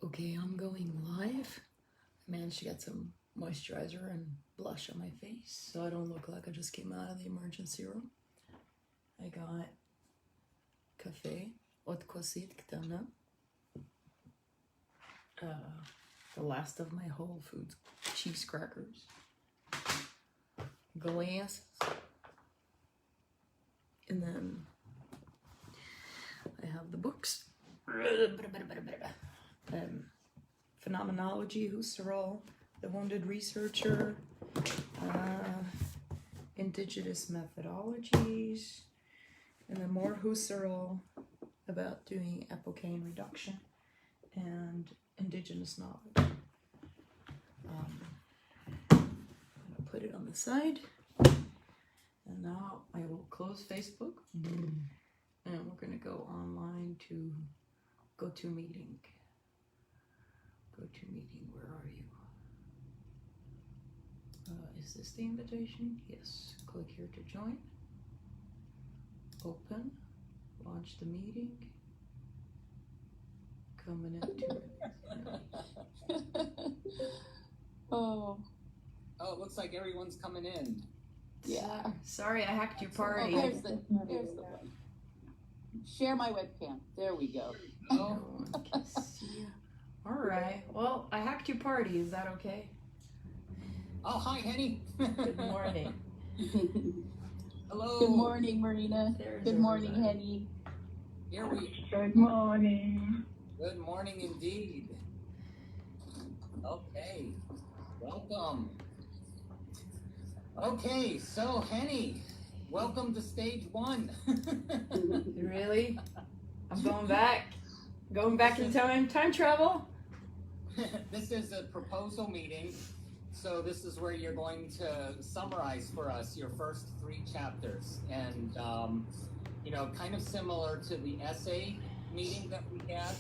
Okay, I'm going live. I managed to get some moisturizer and blush on my face so I don't look like I just came out of the emergency room. I got café, haute cosite que t'en as. The last of my Whole Foods cheese crackers. Glasses. And then I have the books. Phenomenology, Husserl, The Wounded Researcher, Indigenous Methodologies, and then more Husserl about doing epochane reduction and Indigenous knowledge. I'm going to put it on the side. And now I will close Facebook. And we're going to go online to GoToMeeting. GoToMeeting, where are you? Is this the invitation? Yes. Click here to join. Open. Launch the meeting. Coming into it. Oh, it looks like everyone's coming in. yeah. Sorry, I hacked your party. Oh, here's the one. Share my webcam. There we go. No one can see you. All right. Well, I hacked your party. Is that okay? Oh, hi, Henny. Good morning. Hello. Good morning, Marina. There's Good morning, everybody. Henny. Here we. Good morning. Good morning, indeed. Okay. Welcome. Okay, so Henny, welcome to stage one. Really? I'm going back. Going back in time travel? This is a proposal meeting, so this is where you're going to summarize for us your first 3 chapters. And, kind of similar to the essay meeting that we had,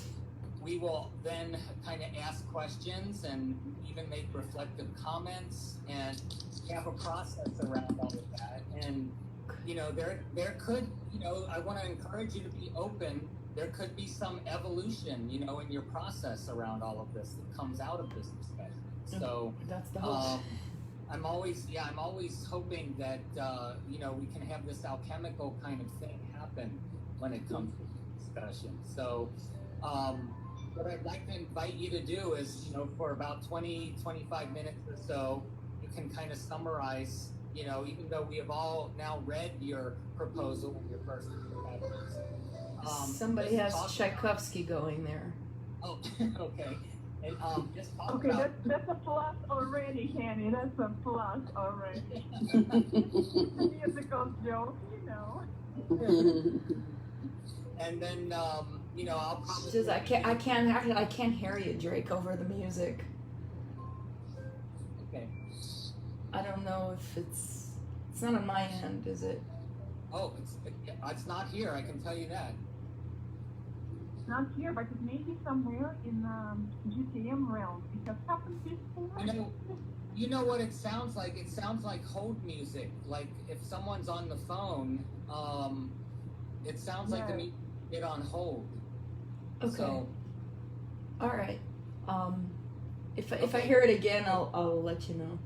we will then kind of ask questions and even make reflective comments and have a process around all of that. And, there could, I want to encourage you to be open. There could be some evolution, in your process around all of this that comes out of this discussion. So That's the whole. I'm always hoping that, we can have this alchemical kind of thing happen when it comes to discussion. So what I'd like to invite you to do is, for about 20-25 minutes or so, you can kind of summarize, even though we have all now read your proposal, your first chapters. Somebody has Tchaikovsky going there. Oh, okay. And just talk Okay, about. that's a plus already, Kenny. That's a plus already. It's a musical joke, And then, I'll probably. Just I can't hear you, Drake, over the music. Okay. I don't know if it's not on my end, is it? Oh, it's not here. I can tell you that. It's not here, but it may be somewhere in GTM realm. Because happens before. You know what it sounds like? It sounds like hold music. Like if someone's on the phone, it sounds like the music get on hold. Okay. So, all right. If I hear it again, I'll let you know.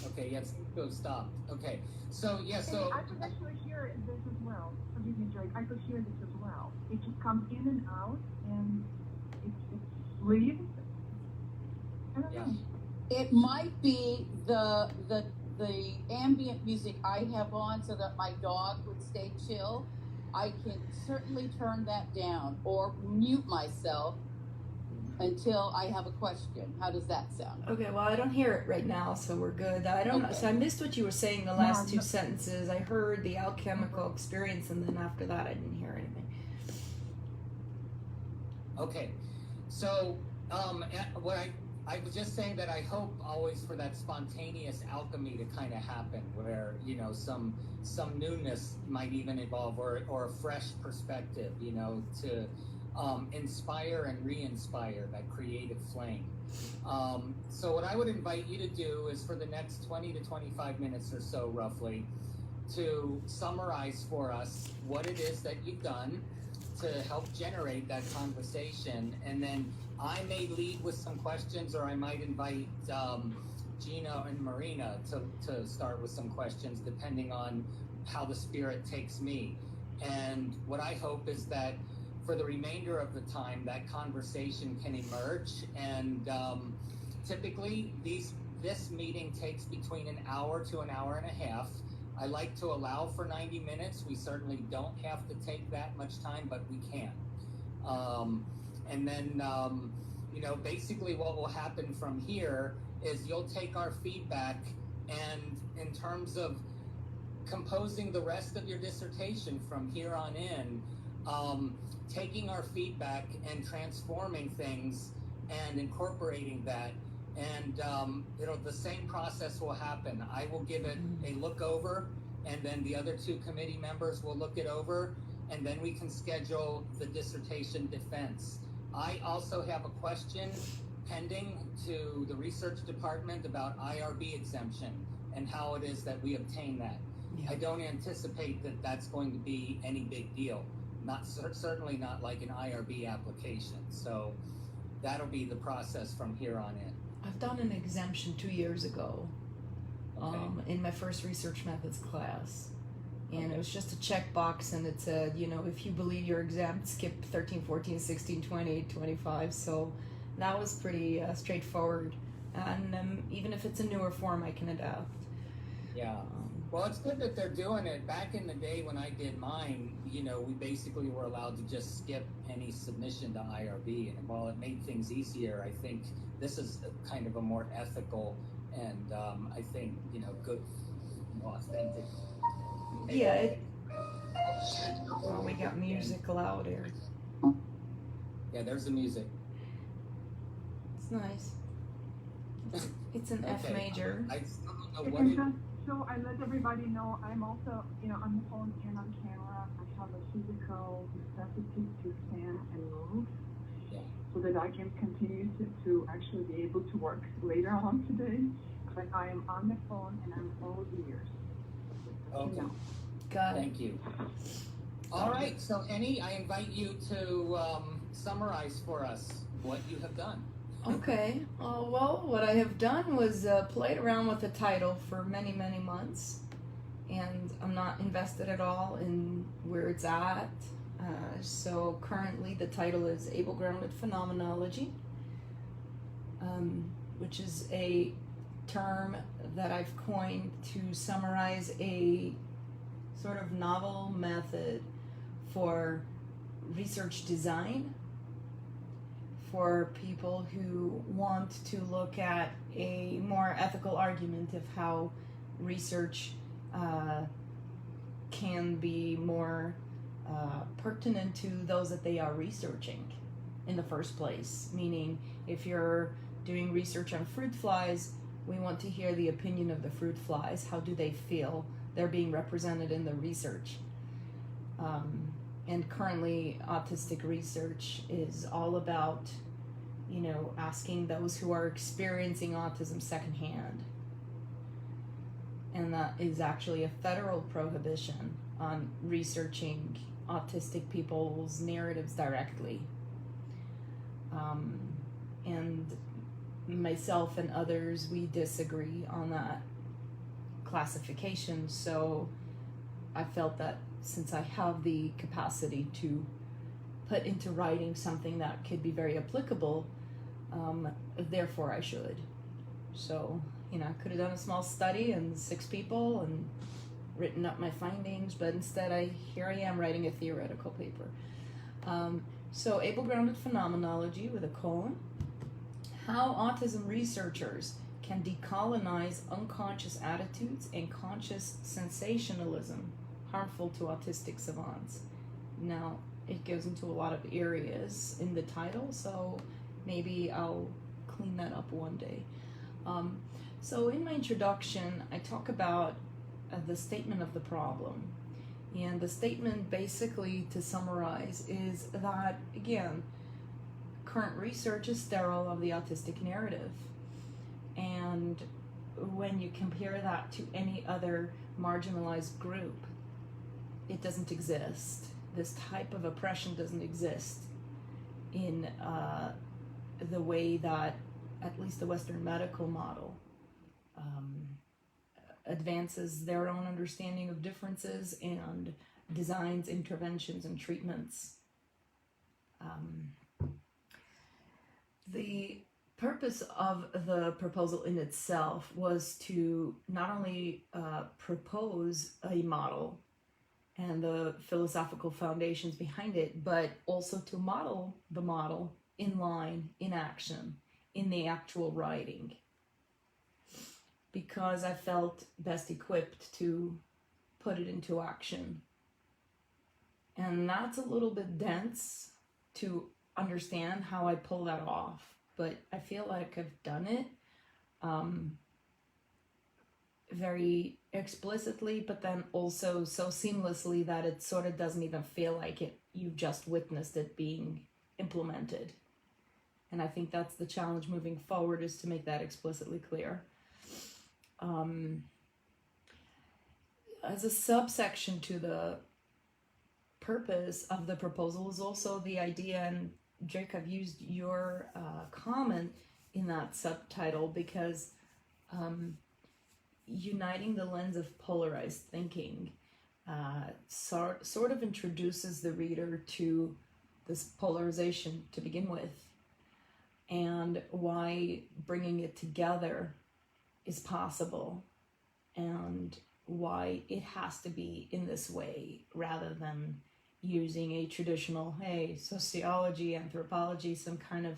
okay, yes, go stop. Okay, so yeah, so I could actually hear this as well. Forgive me, Drake. I could hear this as well. It just comes in and out, and it leaves. I don't know. It might be the ambient music I have on so that my dog would stay chill. I can certainly turn that down or mute myself until I have a question. How does that sound? Okay, well, I don't hear it right now, so we're good. I don't know. So I missed what you were saying the last 2 sentences. I heard the alchemical experience, and then after that, I didn't hear anything. okay, so what I was just saying that I hope always for that spontaneous alchemy to kind of happen, where some newness might even evolve, or a fresh perspective, to inspire and re-inspire that creative flame. So what I would invite you to do is for the next 20 to 25 minutes or so, roughly, to summarize for us what it is that you've done, to help generate that conversation, and then I may lead with some questions, or I might invite Gina and Marina to start with some questions, depending on how the spirit takes me. And what I hope is that for the remainder of the time, that conversation can emerge. And typically, this meeting takes between an hour to an hour and a half. I like to allow for 90 minutes. We certainly don't have to take that much time, but we can. And then, you know, basically what will happen from here is you'll take our feedback, and in terms of composing the rest of your dissertation from here on in, taking our feedback and transforming things and incorporating that, and the same process will happen. I will give it a look over, and then the other two committee members will look it over, and then we can schedule the dissertation defense. I also have a question pending to the research department about IRB exemption and how it is that we obtain that. I don't anticipate that that's going to be any big deal. Certainly not like an IRB application. So that'll be the process from here on in. I've done an exemption 2 years ago, in my first research methods class. And it was just a checkbox, and it said, you know, if you believe you're exempt, skip 13, 14, 16, 20, 25. So that was pretty straightforward. And even if it's a newer form, I can adapt. Yeah. Well, it's good that they're doing it. Back in the day when I did mine, you know, we basically were allowed to just skip any submission to IRB. And while it made things easier, I think this is kind of a more ethical and I think, you know, good, authentic. Yeah. We got music loud here. Yeah, there's the music. It's nice. It's an F Okay. major. I still don't know what And it just so I let everybody know, I'm also, on the phone and on camera. I have a physical necessity to stand and move, so that I can continue to actually be able to work later on today. But I am on the phone and I'm all ears. Okay. You know. Got it. Thank you. All right, so Annie, I invite you to summarize for us what you have done. Okay. Well, what I have done was played around with the title for many, many months, and I'm not invested at all in where it's at. So currently the title is Able-Grounded Phenomenology, which is a term that I've coined to summarize a sort of novel method for research design for people who want to look at a more ethical argument of how research can be more pertinent to those that they are researching in the first place. Meaning, if you're doing research on fruit flies, we want to hear the opinion of the fruit flies. How do they feel they're being represented in the research? And currently, autistic research is all about, asking those who are experiencing autism secondhand. And that is actually a federal prohibition on researching autistic people's narratives directly. And myself and others, we disagree on that classification. So I felt that since I have the capacity to put into writing something that could be very applicable, therefore I should. So, I could have done a small study and 6 people and written up my findings, but instead here I am writing a theoretical paper. So able-grounded phenomenology with a colon. How autism researchers can decolonize unconscious attitudes and conscious sensationalism harmful to autistic savants. Now, it goes into a lot of areas in the title, so maybe I'll clean that up one day. So in my introduction, I talk about the statement of the problem. And the statement, basically, to summarize, is that, again, current research is sterile of the autistic narrative. And when you compare that to any other marginalized group, it doesn't exist. this type of oppression doesn't exist in the way that at least the Western medical model advances their own understanding of differences and designs interventions and treatments. The purpose of the proposal in itself was to not only propose a model and the philosophical foundations behind it, but also to model the model in line, in action, in the actual writing, because I felt best equipped to put it into action. And that's a little bit dense to understand how I pull that off, but I feel like I've done it very explicitly, but then also so seamlessly that it sort of doesn't even feel like it. You've just witnessed it being implemented. And I think that's the challenge moving forward, is to make that explicitly clear. As a subsection to the purpose of the proposal is also the idea, and Jake, I've used your comment in that subtitle because uniting the lens of polarized thinking sort of introduces the reader to this polarization to begin with, and why bringing it together is possible, and why it has to be in this way rather than using a traditional, hey, sociology, anthropology, some kind of,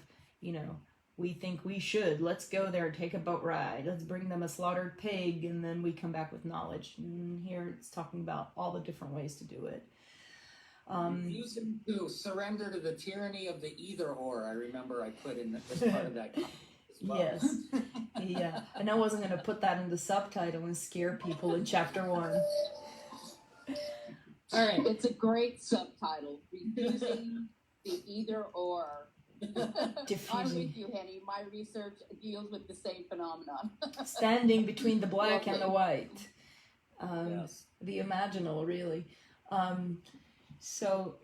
we think we should, let's go there, take a boat ride, let's bring them a slaughtered pig, and then we come back with knowledge. And here it's talking about all the different ways to do it. Refusing to surrender to the tyranny of the either or, I remember I put in as part of that comment as well. Yes. Yeah. And I wasn't going to put that in the subtitle and scare people in chapter 1. All right. It's a great subtitle, Refusing the Either Or. I'm with you, Henny. My research deals with the same phenomenon. Standing between the black and the white. Yes. The imaginal, really. So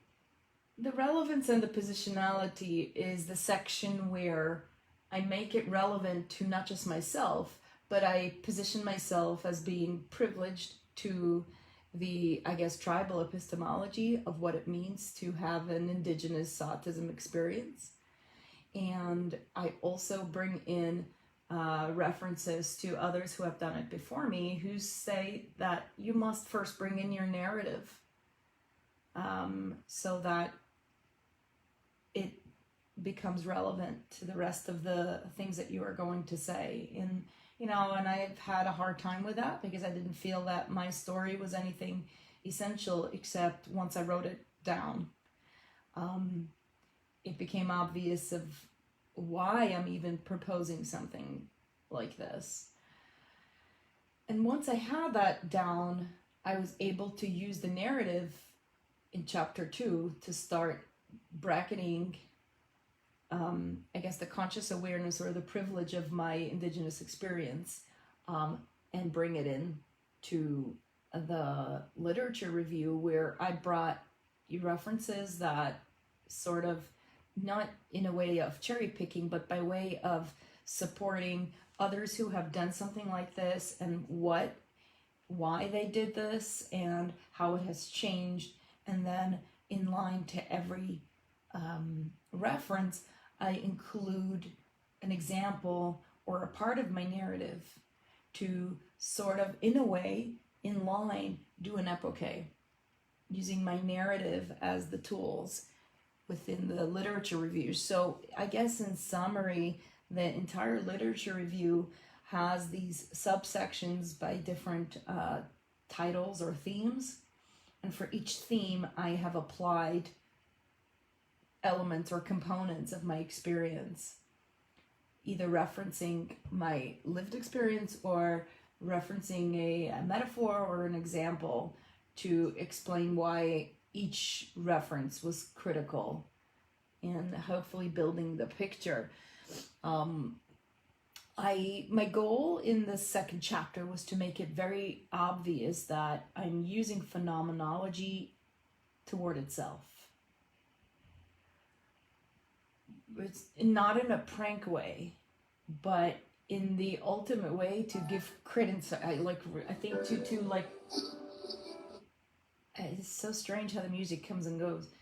the relevance and the positionality is the section where I make it relevant to not just myself, but I position myself as being privileged to the, I guess, tribal epistemology of what it means to have an Indigenous autism experience. And I also bring in references to others who have done it before me, who say that you must first bring in your narrative so that it becomes relevant to the rest of the things that you are going to say. And and I've had a hard time with that because I didn't feel that my story was anything essential, except once I wrote it down, it became obvious of why I'm even proposing something like this. And once I had that down, I was able to use the narrative in chapter 2 to start bracketing I guess the conscious awareness or the privilege of my Indigenous experience and bring it in to the literature review, where I brought references that sort of, not in a way of cherry picking, but by way of supporting others who have done something like this and why they did this and how it has changed. And then in line to every reference, I include an example or a part of my narrative to sort of, in a way, in line, do an epoche, using my narrative as the tools within the literature review. So I guess in summary, the entire literature review has these subsections by different titles or themes. And for each theme, I have applied elements or components of my experience, either referencing my lived experience or referencing a metaphor or an example to explain why each reference was critical, and hopefully building the picture. My goal in the second chapter was to make it very obvious that I'm using phenomenology toward itself. It's not in a prank way, but in the ultimate way to give credence. I think to like, it's so strange how the music comes and goes.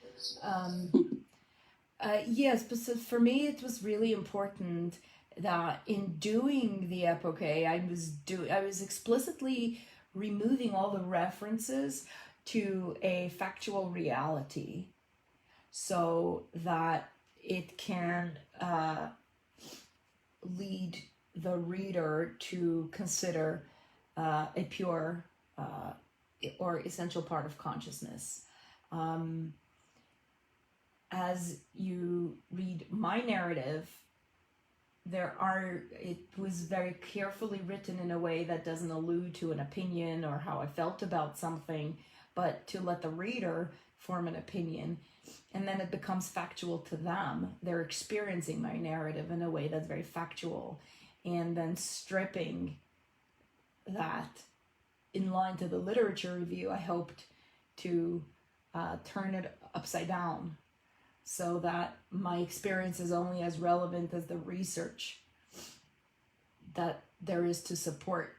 Yes, but so for me it was really important that in doing the epoche, I was explicitly removing all the references to a factual reality, so that it can lead the reader to consider a pure or essential part of consciousness. As you read my narrative, it was very carefully written in a way that doesn't allude to an opinion or how I felt about something, but to let the reader form an opinion, and then it becomes factual to them. They're experiencing my narrative in a way that's very factual, and then stripping that in line to the literature review, I hoped to turn it upside down, so that my experience is only as relevant as the research that there is to support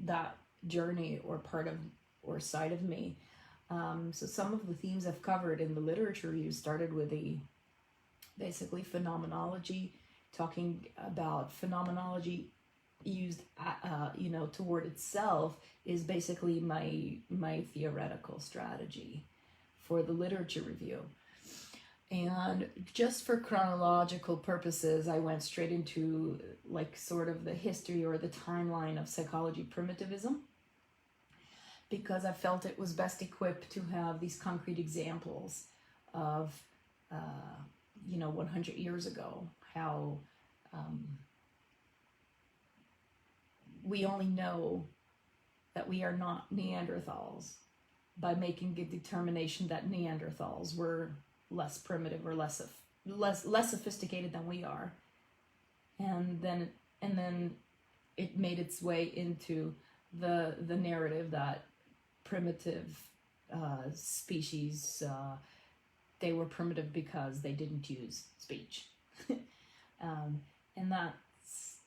that journey or part of or side of me. So some of the themes I've covered in the literature review started with basically phenomenology, talking about phenomenology used toward itself is basically my theoretical strategy for the literature review. And just for chronological purposes, I went straight into like sort of the history or the timeline of psychology primitivism, because I felt it was best equipped to have these concrete examples of 100 years ago, how we only know that we are not Neanderthals by making a determination that Neanderthals were less primitive or less sophisticated than we are, and then it made its way into the narrative that primitive species, they were primitive because they didn't use speech, and that's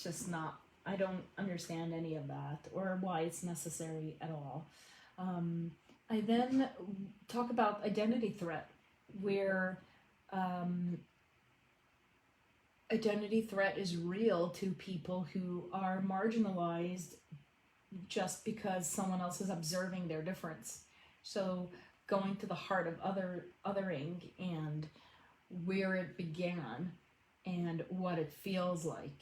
just not. I don't understand any of that or why it's necessary at all. I then talk about identity threat, where identity threat is real to people who are marginalized just because someone else is observing their difference. So going to the heart of othering and where it began and what it feels like.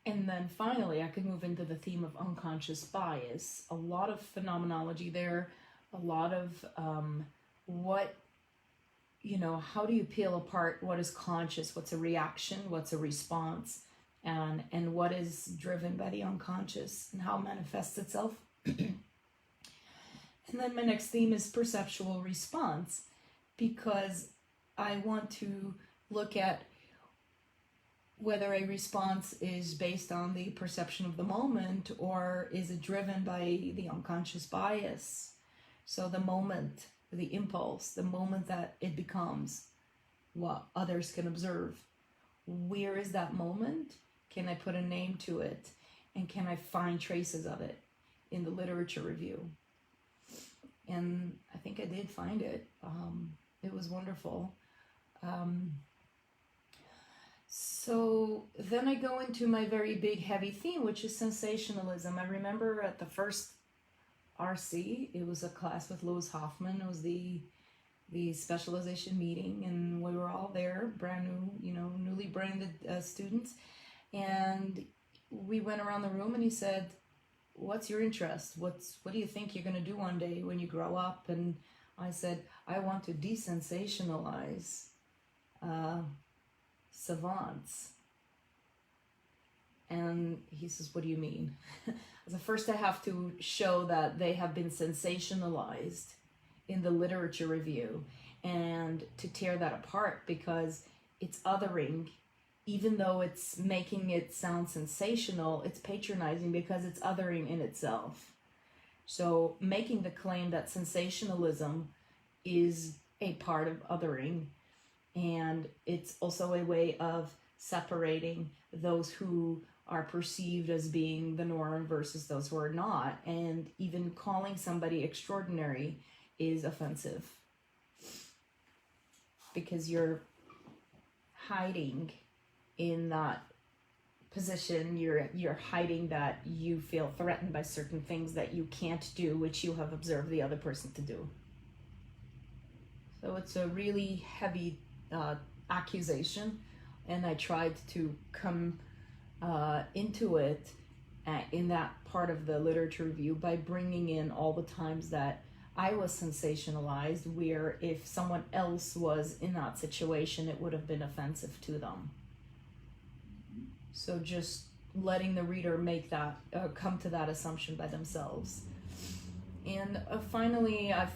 And then finally, I could move into the theme of unconscious bias. A lot of phenomenology there, a lot of how do you peel apart what is conscious, what's a reaction, what's a response, and what is driven by the unconscious and how it manifests itself. And then my next theme is perceptual response, because I want to look at whether a response is based on the perception of the moment or is it driven by the unconscious bias. So the moment, the impulse, the moment that it becomes what others can observe. Where is that moment? Can I put a name to it? And can I find traces of it in the literature review? And I think I did find it. It was wonderful. So then I go into my very big heavy theme, which is sensationalism. I remember at the first RC, it was a class with Louis Hoffman. It was the specialization meeting, and we were all there, brand new, newly branded students. And we went around the room and he said, what's your interest? What do you think you're going to do one day when you grow up? And I said, I want to desensationalize savants. And he says, what do you mean? So first I have to show that they have been sensationalized in the literature review, and to tear that apart, because it's othering. Even though it's making it sound sensational, it's patronizing because it's othering in itself. So making the claim that sensationalism is a part of othering, and it's also a way of separating those who are perceived as being the norm versus those who are not, and even calling somebody extraordinary is offensive because you're hiding in that position. You're hiding that you feel threatened by certain things that you can't do, which you have observed the other person to do. So it's a really heavy accusation, and I tried to come into it in that part of the literature review by bringing in all the times that I was sensationalized, where if someone else was in that situation, it would have been offensive to them. So just letting the reader make that, come to that assumption by themselves. And finally, I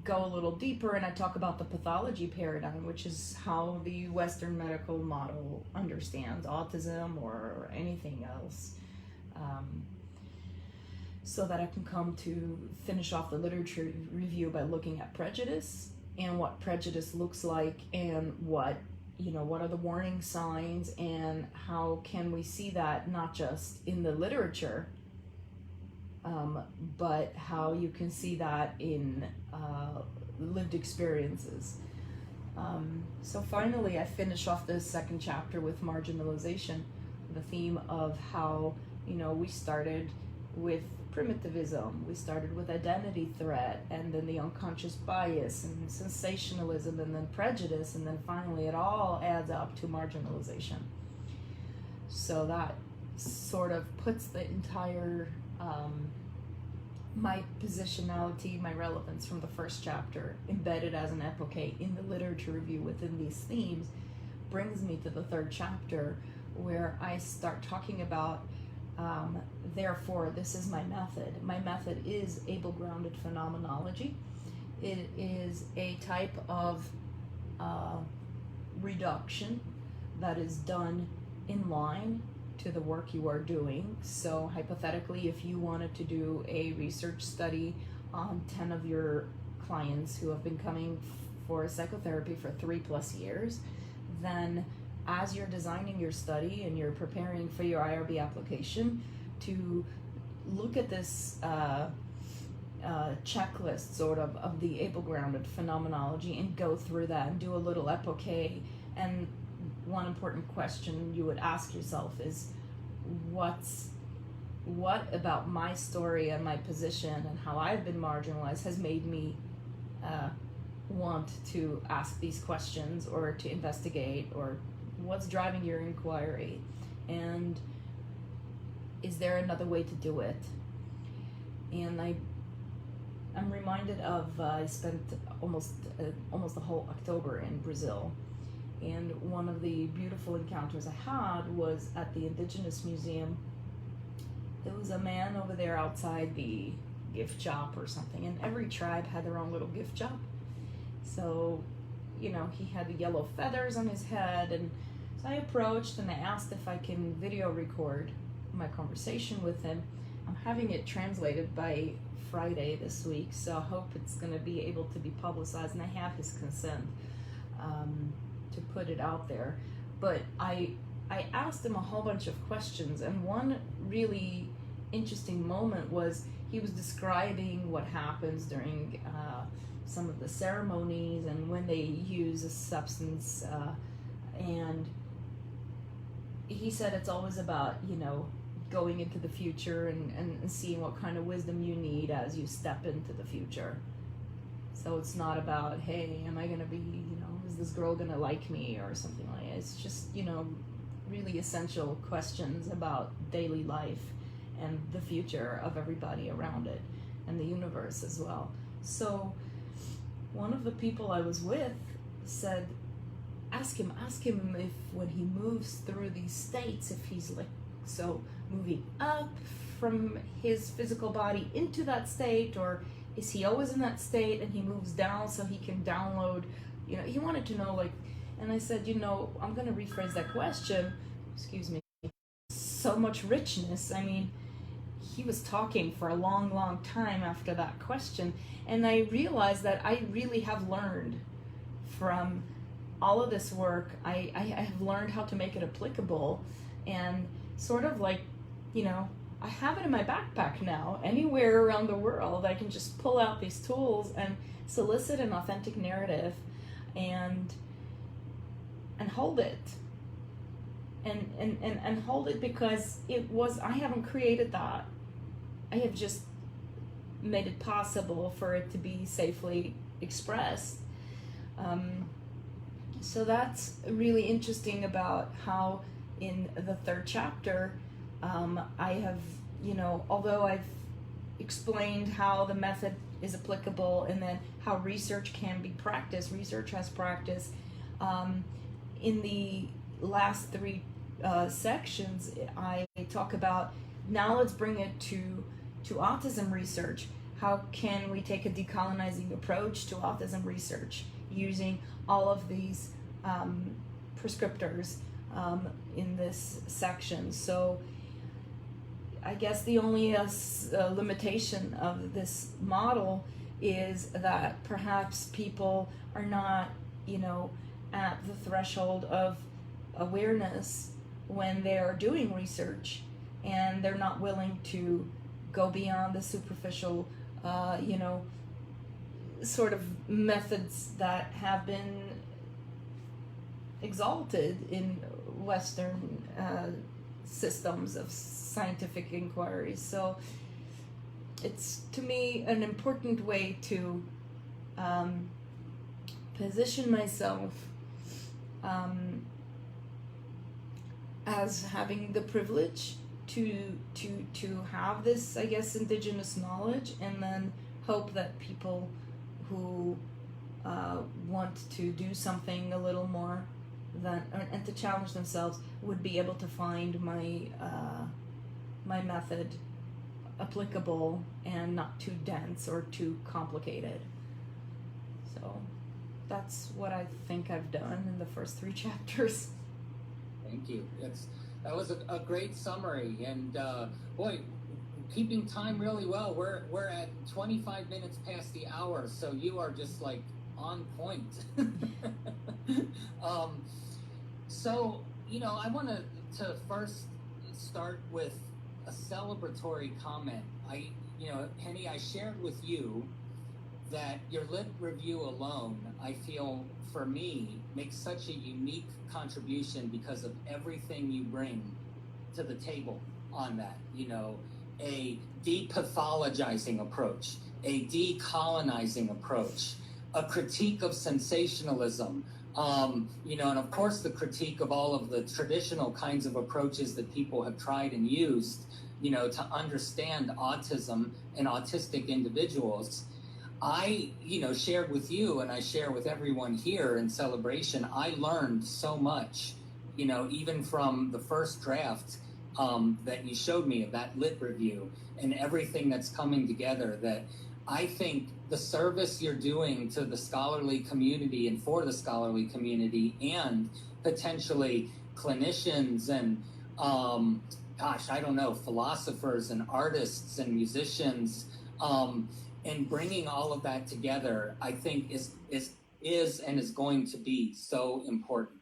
go a little deeper and I talk about the pathology paradigm, which is how the Western medical model understands autism or anything else. So that I can come to finish off the literature review by looking at prejudice and what prejudice looks like, and what are the warning signs, and how can we see that not just in the literature, but how you can see that in lived experiences. So finally, I finish off the second chapter with marginalization, the theme of how, we started with primitivism, we started with identity threat, and then the unconscious bias, and sensationalism, and then prejudice, and then finally it all adds up to marginalization. So that sort of puts the entire my positionality, my relevance from the first chapter embedded as an epoche in the literature review within these themes, brings me to the third chapter, where I start talking about therefore this is my method. My method is able-grounded phenomenology. It is a type of reduction that is done in line to the work you are doing. So hypothetically, if you wanted to do a research study on 10 of your clients who have been coming for psychotherapy for 3+ years, then as you're designing your study and you're preparing for your IRB application, to look at this checklist sort of the able-grounded phenomenology and go through that and do a little epoche. And one important question you would ask yourself is, what about my story and my position and how I've been marginalized has made me want to ask these questions or to investigate, or what's driving your inquiry, and is there another way to do it? And I'm reminded of I spent almost the whole October in Brazil, and one of the beautiful encounters I had was at the Indigenous Museum. There was a man over there outside the gift shop or something, and every tribe had their own little gift shop. So, he had the yellow feathers on his head, and so I approached and I asked if I can video record my conversation with him. I'm having it translated by Friday this week, so I hope it's going to be able to be publicized, and I have his consent to put it out there. But I asked him a whole bunch of questions, and one really interesting moment was he was describing what happens during some of the ceremonies and when they use a substance, and he said it's always about going into the future and seeing what kind of wisdom you need as you step into the future. So it's not about, hey, am I gonna be, is this girl gonna like me or something like that. It's just, really essential questions about daily life and the future of everybody around it and the universe as well. So one of the people I was with said, ask him if when he moves through these states, if he's moving up from his physical body into that state, or is he always in that state and he moves down so he can download, he wanted to know, and I said, I'm going to rephrase that question, excuse me, so much richness. I mean, he was talking for a long time after that question, and I realized that I really have learned from all of this work. I have learned how to make it applicable, and sort of like, I have it in my backpack now. Anywhere around the world, I can just pull out these tools and solicit an authentic narrative and hold it. And hold it, because I haven't created that. I have just made it possible for it to be safely expressed. So that's really interesting about how in the third chapter, I have, although I've explained how the method is applicable and then how research can be practiced, research has practice, in the last three sections, I talk about, now let's bring it to autism research. How can we take a decolonizing approach to autism research using all of these prescriptors in this section? So I guess the only limitation of this model is that perhaps people are not, at the threshold of awareness when they are doing research, and they're not willing to go beyond the superficial, sort of methods that have been exalted in Western systems of scientific inquiry. So it's, to me, an important way to position myself as having the privilege to have this, I guess, indigenous knowledge, and then hope that people who want to do something a little more and to challenge themselves would be able to find my method applicable and not too dense or too complicated. So that's what I think I've done in the first three chapters. Thank you. That was a great summary, and boy, keeping time really well. We're at 25 minutes past the hour, so you are just like on point. So I want to first start with a celebratory comment. Penny, I shared with you that your lit review alone, I feel, for me, makes such a unique contribution because of everything you bring to the table on that. A depathologizing approach, a decolonizing approach, a critique of sensationalism, and of course the critique of all of the traditional kinds of approaches that people have tried and used, to understand autism and autistic individuals. I, shared with you, and I share with everyone here in celebration, I learned so much, even from the first draft that you showed me of that lit review and everything that's coming together, that I think the service you're doing to the scholarly community and for the scholarly community, and potentially clinicians and, philosophers and artists and musicians, and bringing all of that together, I think is and is going to be so important.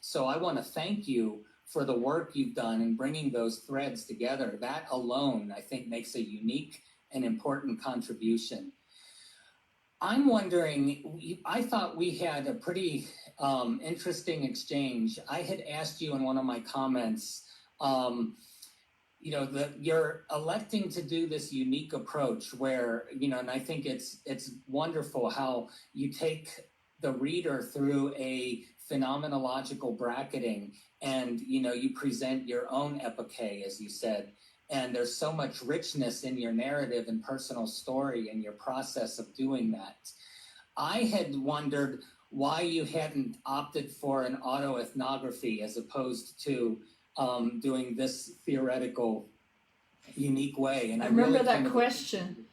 So I want to thank you for the work you've done in bringing those threads together. That alone, I think, makes a unique and important contribution. I'm wondering, I thought we had a pretty interesting exchange. I had asked you in one of my comments, you're electing to do this unique approach where, and I think it's wonderful how you take the reader through a phenomenological bracketing, and, you present your own epoche, as you said, and there's so much richness in your narrative and personal story and your process of doing that. I had wondered why you hadn't opted for an autoethnography as opposed to doing this theoretical, unique way. And I remember that question.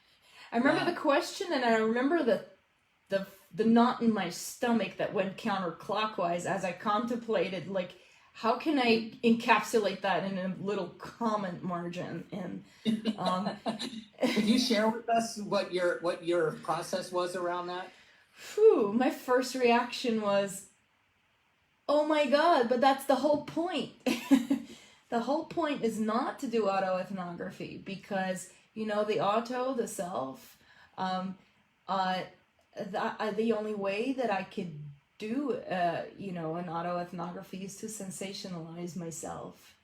I remember the question, and I remember the knot in my stomach that went counterclockwise as I contemplated, like, how can I encapsulate that in a little comment margin? And could you share with us what your process was around that? My first reaction was, oh my God, but that's the whole point. The whole point is not to do autoethnography because, the auto, the self, the only way that I could do, an autoethnography is to sensationalize myself,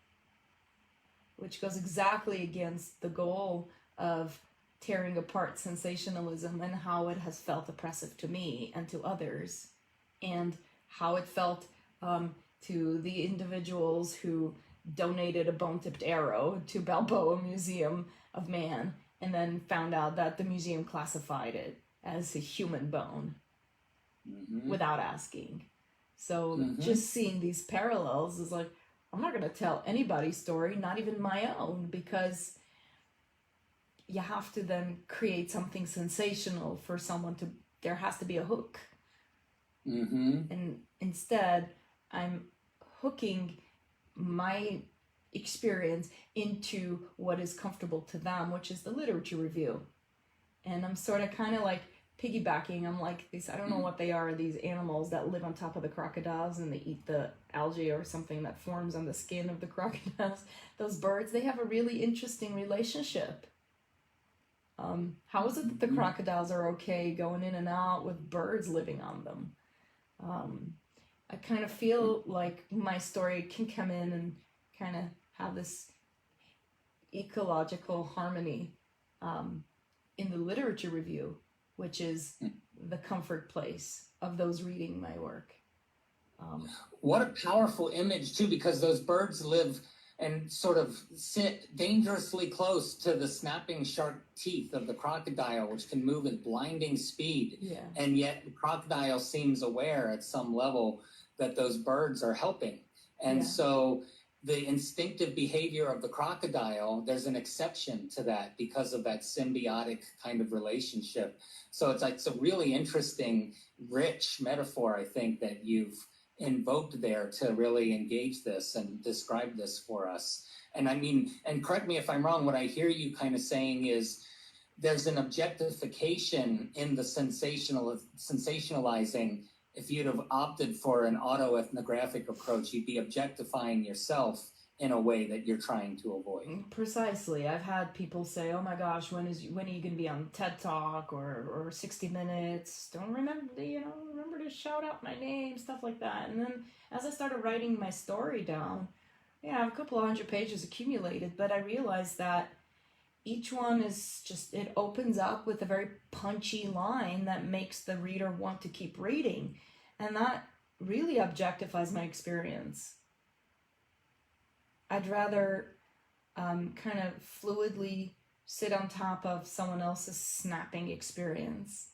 which goes exactly against the goal of tearing apart sensationalism and how it has felt oppressive to me and to others, and how it felt to the individuals who donated a bone-tipped arrow to Balboa Museum of Man and then found out that the museum classified it as a human bone without asking. So just seeing these parallels is like, I'm not going to tell anybody's story, not even my own, because you have to then create something sensational for someone to, there has to be a hook. And instead, I'm hooking my experience into what is comfortable to them, which is the literature review. And I'm sort of kind of like piggybacking. I'm like these, I don't know what they are, these animals that live on top of the crocodiles and they eat the algae or something that forms on the skin of the crocodiles. Those birds, they have a really interesting relationship. How is it that the crocodiles are okay going in and out with birds living on them? I kind of feel like my story can come in and kind of have this ecological harmony in the literature review, which is the comfort place of those reading my work. What a powerful image too, because those birds live and sort of sit dangerously close to the snapping sharp teeth of the crocodile, which can move at blinding speed. Yeah. And yet the crocodile seems aware at some level that those birds are helping. And so the instinctive behavior of the crocodile, there's an exception to that because of that symbiotic kind of relationship. So it's a really interesting, rich metaphor, I think, that you've invoked there to really engage this and describe this for us. And I mean, and correct me if I'm wrong, what I hear you kind of saying is there's an objectification in the sensationalizing. If you'd have opted for an autoethnographic approach, you'd be objectifying yourself in a way that you're trying to avoid. Precisely. I've had people say, oh my gosh, when are you going to be on TED Talk or 60 Minutes? Don't remember to shout out my name, stuff like that. And then as I started writing my story down, I have a couple of 100 pages accumulated, but I realized that each one is just, it opens up with a very punchy line that makes the reader want to keep reading. And that really objectifies my experience. I'd rather kind of fluidly sit on top of someone else's snapping experience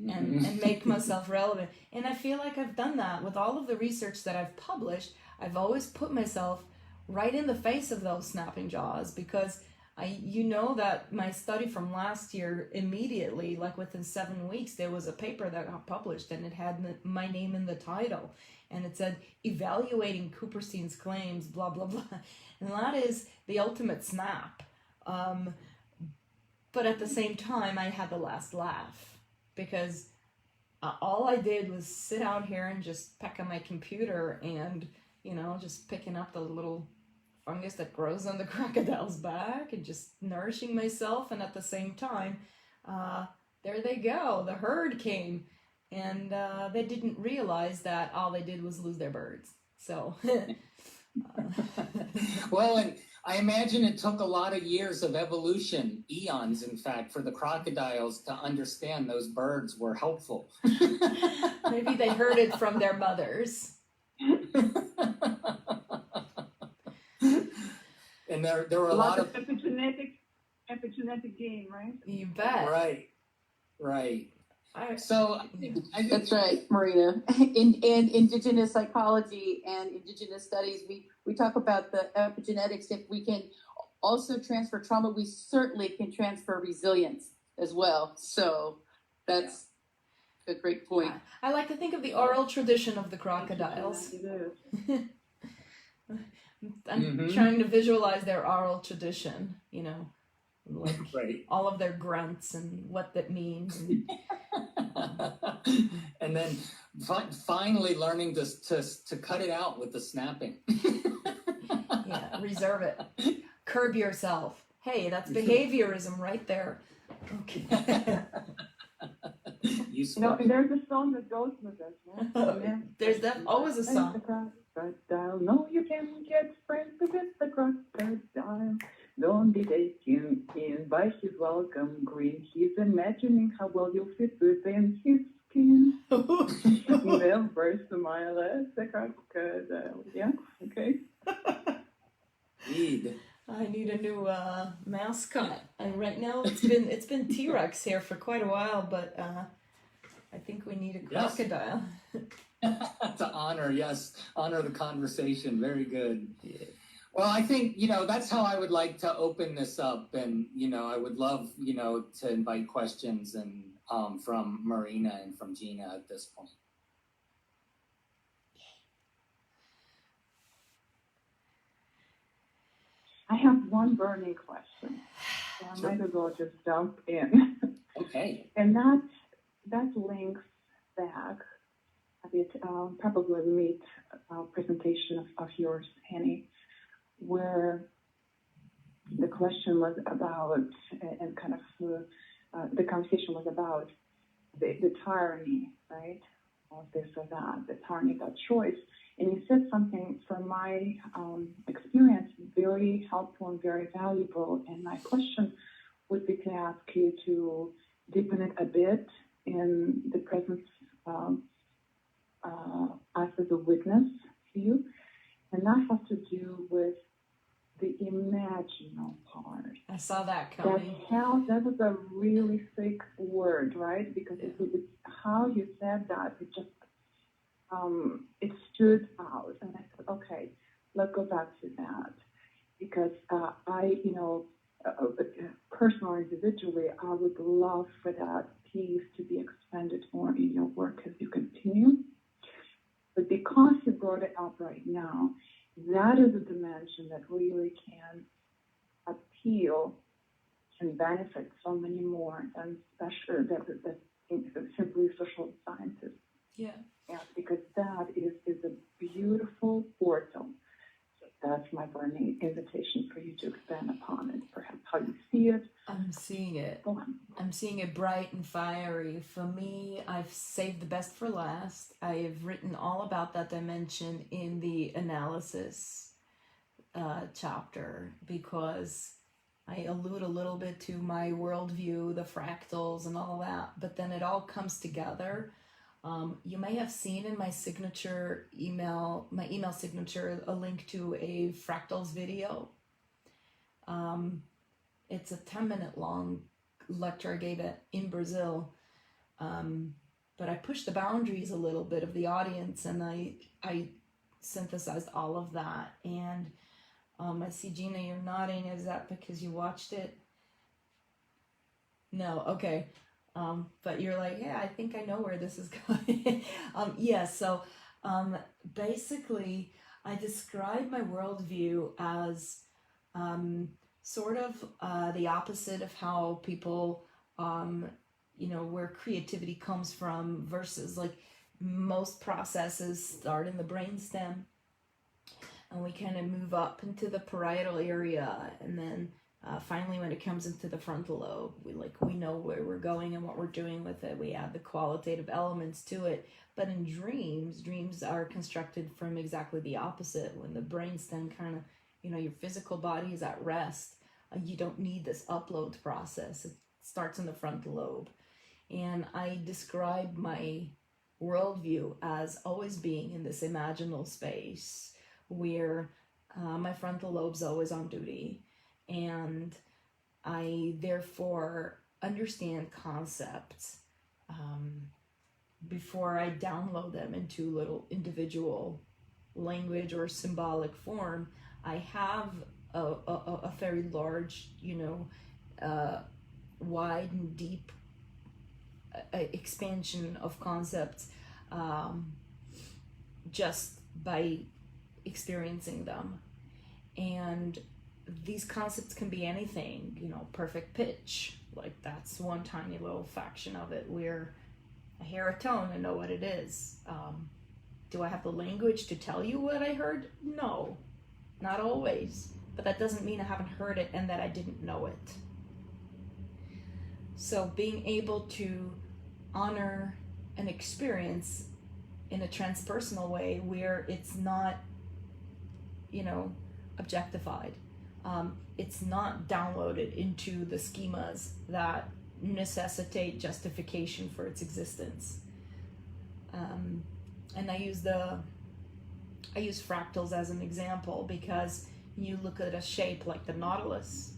and make myself relevant. And I feel like I've done that with all of the research that I've published. I've always put myself right in the face of those snapping jaws, because that my study from last year, immediately, like within 7 weeks, there was a paper that got published and it had my name in the title. And it said, evaluating Cooperstein's claims, blah, blah, blah. And that is the ultimate snap. But at the same time, I had the last laugh, because all I did was sit out here and just peck on my computer and, just picking up the little fungus that grows on the crocodile's back and just nourishing myself. And at the same time, there they go. The herd came. And they didn't realize that all they did was lose their birds. So, well, and I imagine it took a lot of years of evolution, eons, in fact, for the crocodiles to understand those birds were helpful. Maybe they heard it from their mothers. And there were a lot of epigenetic game, right? You bet. Right. So that's right, Marina. In Indigenous psychology and Indigenous studies, we talk about the epigenetics. If we can also transfer trauma, we certainly can transfer resilience as well. So that's a great point. I like to think of the oral tradition of the crocodiles. I'm trying to visualize their oral tradition, you know, like Right. all of their grunts and what that means. And then finally learning to cut it out with the snapping. Yeah, reserve it. Curb yourself. Hey, that's behaviorism right there. Okay. You You know, and there's a song that goes with it. Yeah? There's always a song. Crocodile. No, you can get friends with the crocodile. Don't be taken in by his welcome grin. He's imagining how well you'll fit within his skin. Never smile at the crocodile. Yeah, okay. Indeed. I need a new mascot. And right now it's been T-Rex here for quite a while, but I think we need a crocodile. To honor the conversation. Very good. Yeah. Well, I think, that's how I would like to open this up. And, I would love, to invite questions and from Marina and from Gina at this point. I have one burning question. So I might as well just jump in. Okay. And that links back a bit, probably mid presentation of yours, Henny, where the question was about, and kind of the conversation was about the tyranny, right? Of this or that, the tyranny, that choice. And you said something from my experience very helpful and very valuable. And my question would be to ask you to deepen it a bit in the presence us as a witness view. And that has to do with the imaginal part. I saw that coming. That was a really thick word, right? Because it's how you said that, it just it stood out. And I thought, okay, let's go back to that. Because personally, individually, I would love for that piece to be expanded more in your work as you continue. But because you brought it up right now, that is a dimension that really can appeal and benefit so many more than simply social sciences. Yeah. Yeah, because that is a beautiful portal. So that's my burning invitation for you to expand upon it, perhaps how you see it. I'm seeing it. Go on. I'm seeing it bright and fiery. For me, I've saved the best for last. I have written all about that dimension in the analysis chapter, because I allude a little bit to my worldview, the fractals and all that, but then it all comes together. You may have seen in my email signature, a link to a fractals video. It's a 10-minute long lecture I gave in Brazil. But I pushed the boundaries a little bit of the audience, and I synthesized all of that. And I see, Gina, you're nodding. Is that because you watched it? No, okay. But you're like, yeah, I think I know where this is going. So basically, I describe my worldview as sort of the opposite of how people, where creativity comes from, versus like most processes start in the brainstem, and we kind of move up into the parietal area, and then finally when it comes into the frontal lobe, we know where we're going and what we're doing with it. We add the qualitative elements to it. But in dreams are constructed from exactly the opposite. When the brainstem kind of, your physical body is at rest, you don't need this upload process. It starts in the frontal lobe. And I describe my worldview as always being in this imaginal space where my frontal lobe's always on duty. And I therefore understand concepts before I download them into little individual language or symbolic form. I have a very large, wide and deep expansion of concepts just by experiencing them. And these concepts can be anything, you know, perfect pitch, like that's one tiny little fraction of it, where I hear a tone and know what it is. Do I have the language to tell you what I heard? No, not always. But that doesn't mean I haven't heard it and that I didn't know it. So being able to honor an experience in a transpersonal way where it's not, you know, objectified. It's not downloaded into the schemas that necessitate justification for its existence. And I use fractals as an example, because you look at a shape like the nautilus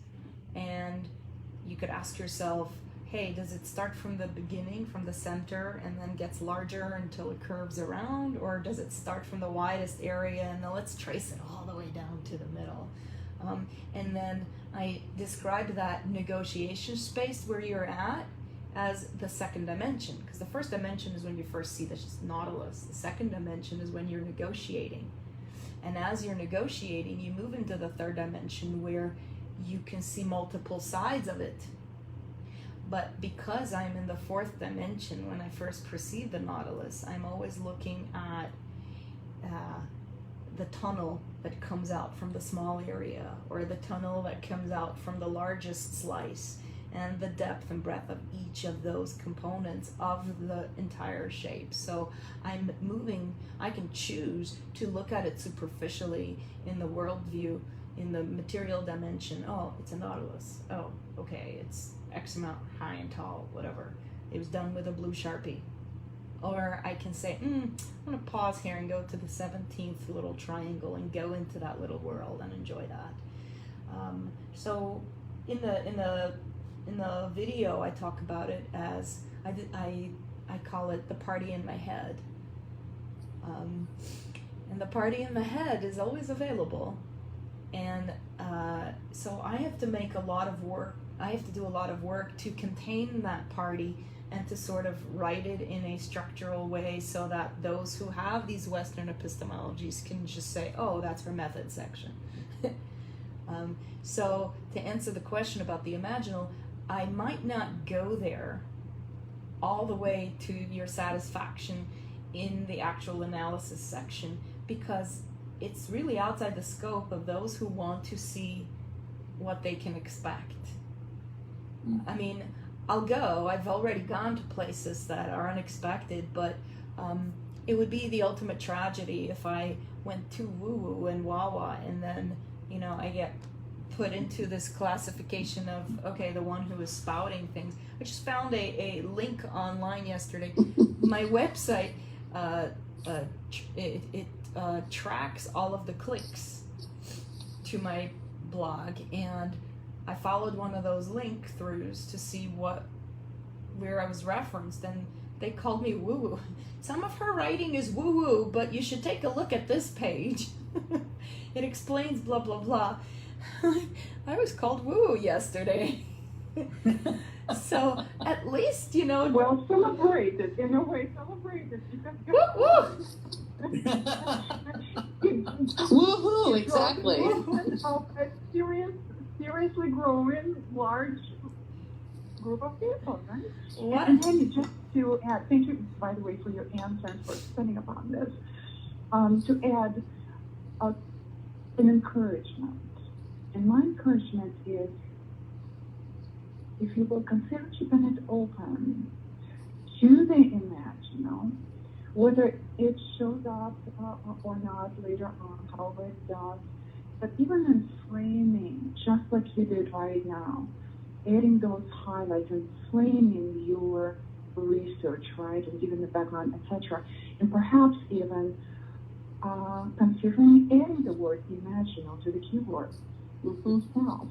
and you could ask yourself, hey, does it start from the beginning, from the center, and then gets larger until it curves around? Or does it start from the widest area and then let's trace it all the way down to the middle? And then I described that negotiation space where you're at as the second dimension, because the first dimension is when you first see this nautilus. The second dimension is when you're negotiating. And as you're negotiating, you move into the third dimension where you can see multiple sides of it. But because I'm in the fourth dimension, when I first perceive the nautilus, I'm always looking at the tunnel that comes out from the small area, or the tunnel that comes out from the largest slice, and the depth and breadth of each of those components of the entire shape. So I'm moving, I can choose to look at it superficially in the worldview, in the material dimension. Oh, it's a nautilus. Oh, okay, it's X amount high and tall, whatever. It was done with a blue Sharpie. Or I can say, I'm gonna pause here and go to the 17th little triangle and go into that little world and enjoy that. So in the video, I talk about it as I call it the party in my head. And the party in the head is always available. And so I have to make a lot of work. I have to do a lot of work to contain that party and to sort of write it in a structural way so that those who have these Western epistemologies can just say, oh, that's her method section. So to answer the question about the imaginal, I might not go there all the way to your satisfaction in the actual analysis section, because it's really outside the scope of those who want to see what they can expect. I mean, I've already gone to places that are unexpected, but it would be the ultimate tragedy if I went too woo-woo and wah-wah, and then, you know, I get put into this classification of, okay, the one who is spouting things. I just found a link online yesterday. My website, it tracks all of the clicks to my blog, and I followed one of those link throughs to see where I was referenced, and they called me woo-woo. Some of her writing is woo-woo, but you should take a look at this page. It explains blah, blah, blah. I was called woo-woo yesterday. So at least, you know... Well, celebrate it. In a way, celebrate it. Woohoo! Exactly. Of a seriously growing large group of people, right? What? And then just to add, thank you, by the way, for your answer and for spending upon this. To add an encouragement. And my encouragement is, if you will consider keeping it open to the imaginal, whether it shows up or not later on, however it does, but even in framing, just like you did right now, adding those highlights and framing your research, right, and giving the background, etc., and perhaps even considering adding the word imaginal to the keyword itself.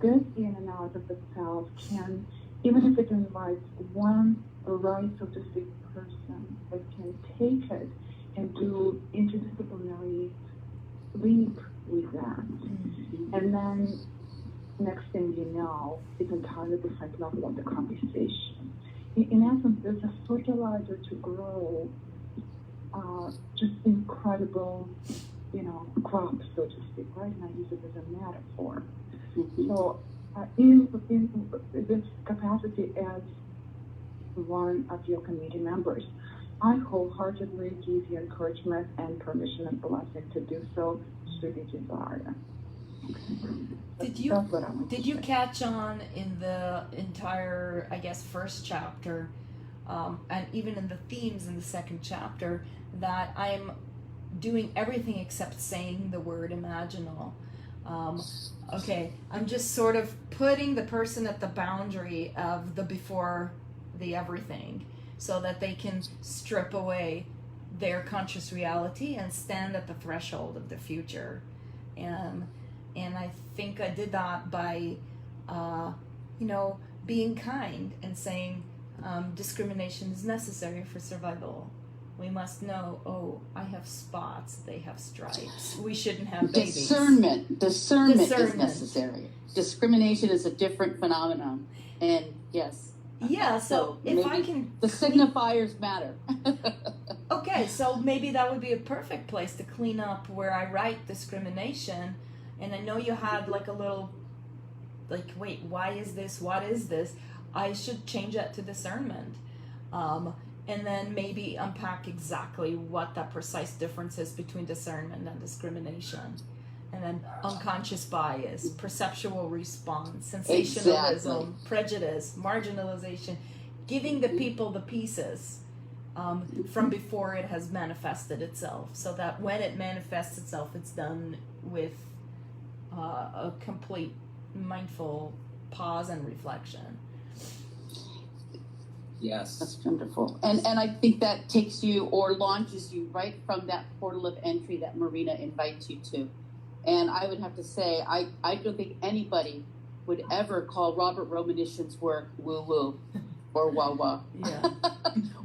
This in and out of itself can, even if it invites one right, so to speak, person that can take it and do interdisciplinary leap with that. And then next thing you know, it's entirely different level of the conversation. In essence, there's a fertilizer to grow just incredible crop, so to speak, right? And I use it as a metaphor. Mm-hmm. So in this capacity as one of your committee members, I wholeheartedly give you encouragement and permission and blessing to do so should you desire. Did you catch on in the entire, I guess, first chapter, and even in the themes in the second chapter, that I'm doing everything except saying the word imaginal? Okay, I'm just sort of putting the person at the boundary of the before the everything, so that they can strip away their conscious reality and stand at the threshold of the future. And I think I did that by, being kind and saying discrimination is necessary for survival. We must know, I have spots, they have stripes. We shouldn't have babies. Discernment is necessary. Discrimination is a different phenomenon. And yes. Yeah, so if I can... The signifiers matter. Okay, so maybe that would be a perfect place to clean up where I write discrimination. And I know you had like a little, wait, why is this? What is this? I should change that to discernment. And then maybe unpack exactly what that precise difference is between discernment and discrimination. And then unconscious bias, perceptual response, sensationalism, prejudice, marginalization, giving the people the pieces from before it has manifested itself, so that when it manifests itself, it's done with a complete mindful pause and reflection. Yes. That's wonderful. And I think that takes you or launches you right from that portal of entry that Marina invites you to. And I would have to say, I don't think anybody would ever call Robert Romanishin's work woo-woo or wah-wah. Yeah.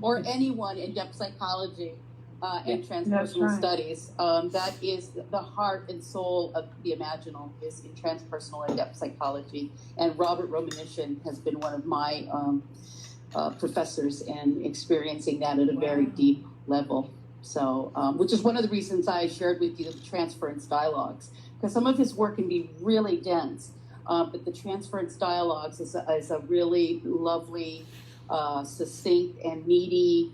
Or anyone in depth psychology and transpersonal studies. That is the heart and soul of the imaginal, is in transpersonal and depth psychology. And Robert Romanishin has been one of my professors in experiencing that at a very deep level. So, which is one of the reasons I shared with you the transference dialogues, because some of his work can be really dense, but the transference dialogues is a really lovely, succinct and meaty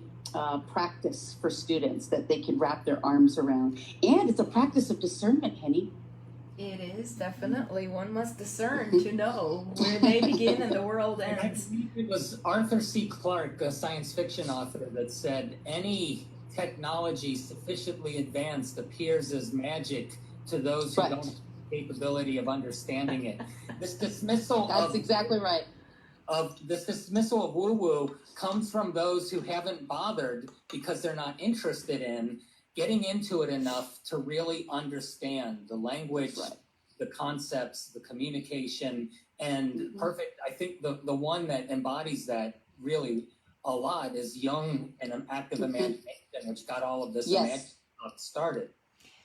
practice for students that they can wrap their arms around. And it's a practice of discernment, Henny. It is, definitely. One must discern to know where they begin and the world ends. It was Arthur C. Clarke, a science fiction author, that said any technology sufficiently advanced appears as magic to those who don't have the capability of understanding it. This dismissal That's exactly right. This dismissal of woo-woo comes from those who haven't bothered because they're not interested in getting into it enough to really understand the language, the concepts, the communication, and I think the one that embodies that really a lot is Young and Active Imagination, which got all of this started.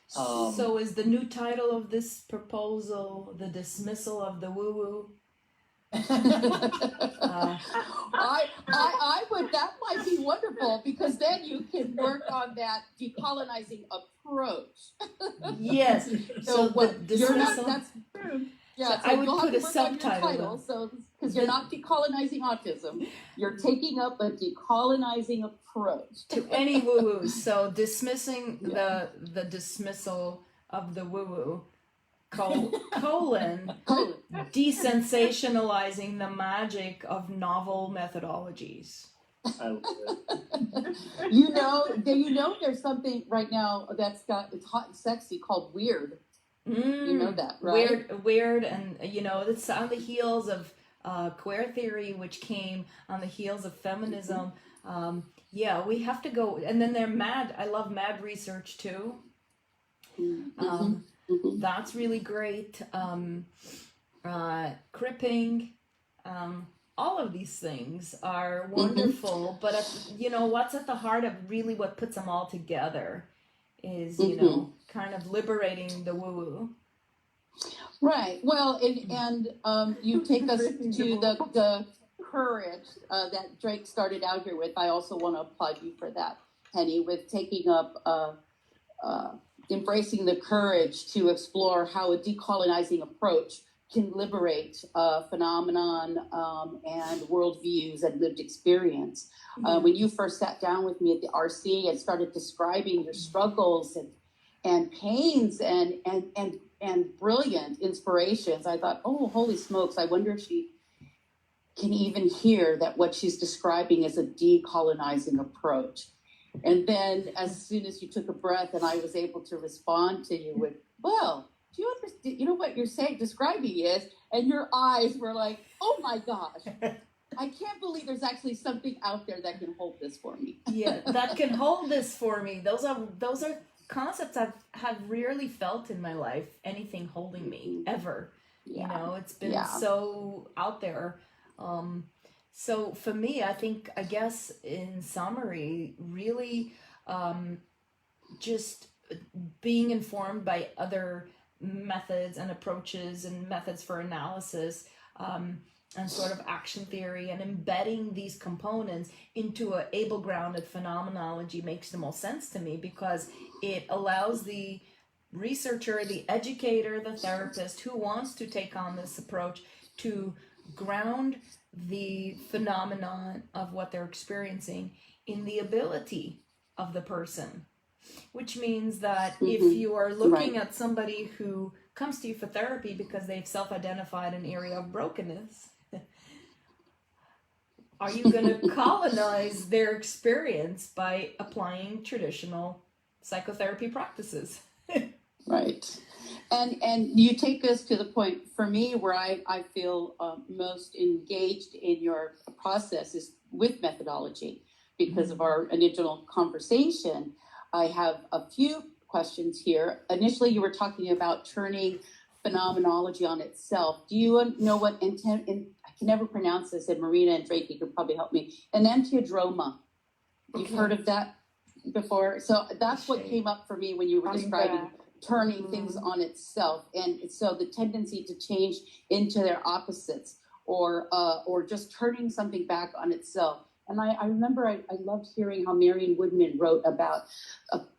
So is the new title of this proposal the dismissal of the woo-woo? I would, that might be wonderful, because then you can work on that decolonizing approach. Yes. So the dismissal. That's true. Yeah, so I would put a subtitle. So, because you're not decolonizing autism, you're taking up a decolonizing approach to any woo-woo. So dismissing the dismissal of the woo-woo. colon desensationalizing the magic of novel methodologies. I love it. There's something right now it's hot and sexy called weird. You know that, right? Weird, and it's on the heels of queer theory, which came on the heels of feminism. We have to go, and then they're mad. I love mad research too. That's really great. Cripping, all of these things are wonderful, but what's at the heart of really what puts them all together is, kind of liberating the woo-woo. Right. Well, and you take us to the courage that Drake started out here with. I also want to applaud you for that, Henny, with taking up embracing the courage to explore how a decolonizing approach can liberate phenomenon and worldviews and lived experience. When you first sat down with me at the RC and started describing your struggles and pains and brilliant inspirations, I thought, oh, holy smokes, I wonder if she can even hear that what she's describing is a decolonizing approach. And then as soon as you took a breath and I was able to respond to you with, well, do you understand, you know what you're saying, describing is, and your eyes were like, oh my gosh, I can't believe there's actually something out there that can hold this for me. Yeah, that can hold this for me. Those are concepts I have rarely felt in my life, anything holding me, ever. Yeah. You know, it's been so out there. So for me, I guess in summary, really just being informed by other methods and approaches and methods for analysis and sort of action theory, and embedding these components into a able-grounded phenomenology makes the most sense to me, because it allows the researcher, the educator, the therapist who wants to take on this approach to ground the phenomenon of what they're experiencing in the ability of the person. Which means that if you are looking at somebody who comes to you for therapy because they've self-identified an area of brokenness, are you going to colonize their experience by applying traditional psychotherapy practices? Right. And you take us to the point, for me, where I feel most engaged in your process is with methodology. Because of our initial conversation, I have a few questions here. Initially, you were talking about turning phenomenology on itself. Do you know what, I can never pronounce this, and Marina and Drake, you could probably help me, enantiodroma. You've heard of that before? So that's what came up for me when you were describing turning things on itself. And so the tendency to change into their opposites, or just turning something back on itself. And I remember I loved hearing how Marion Woodman wrote about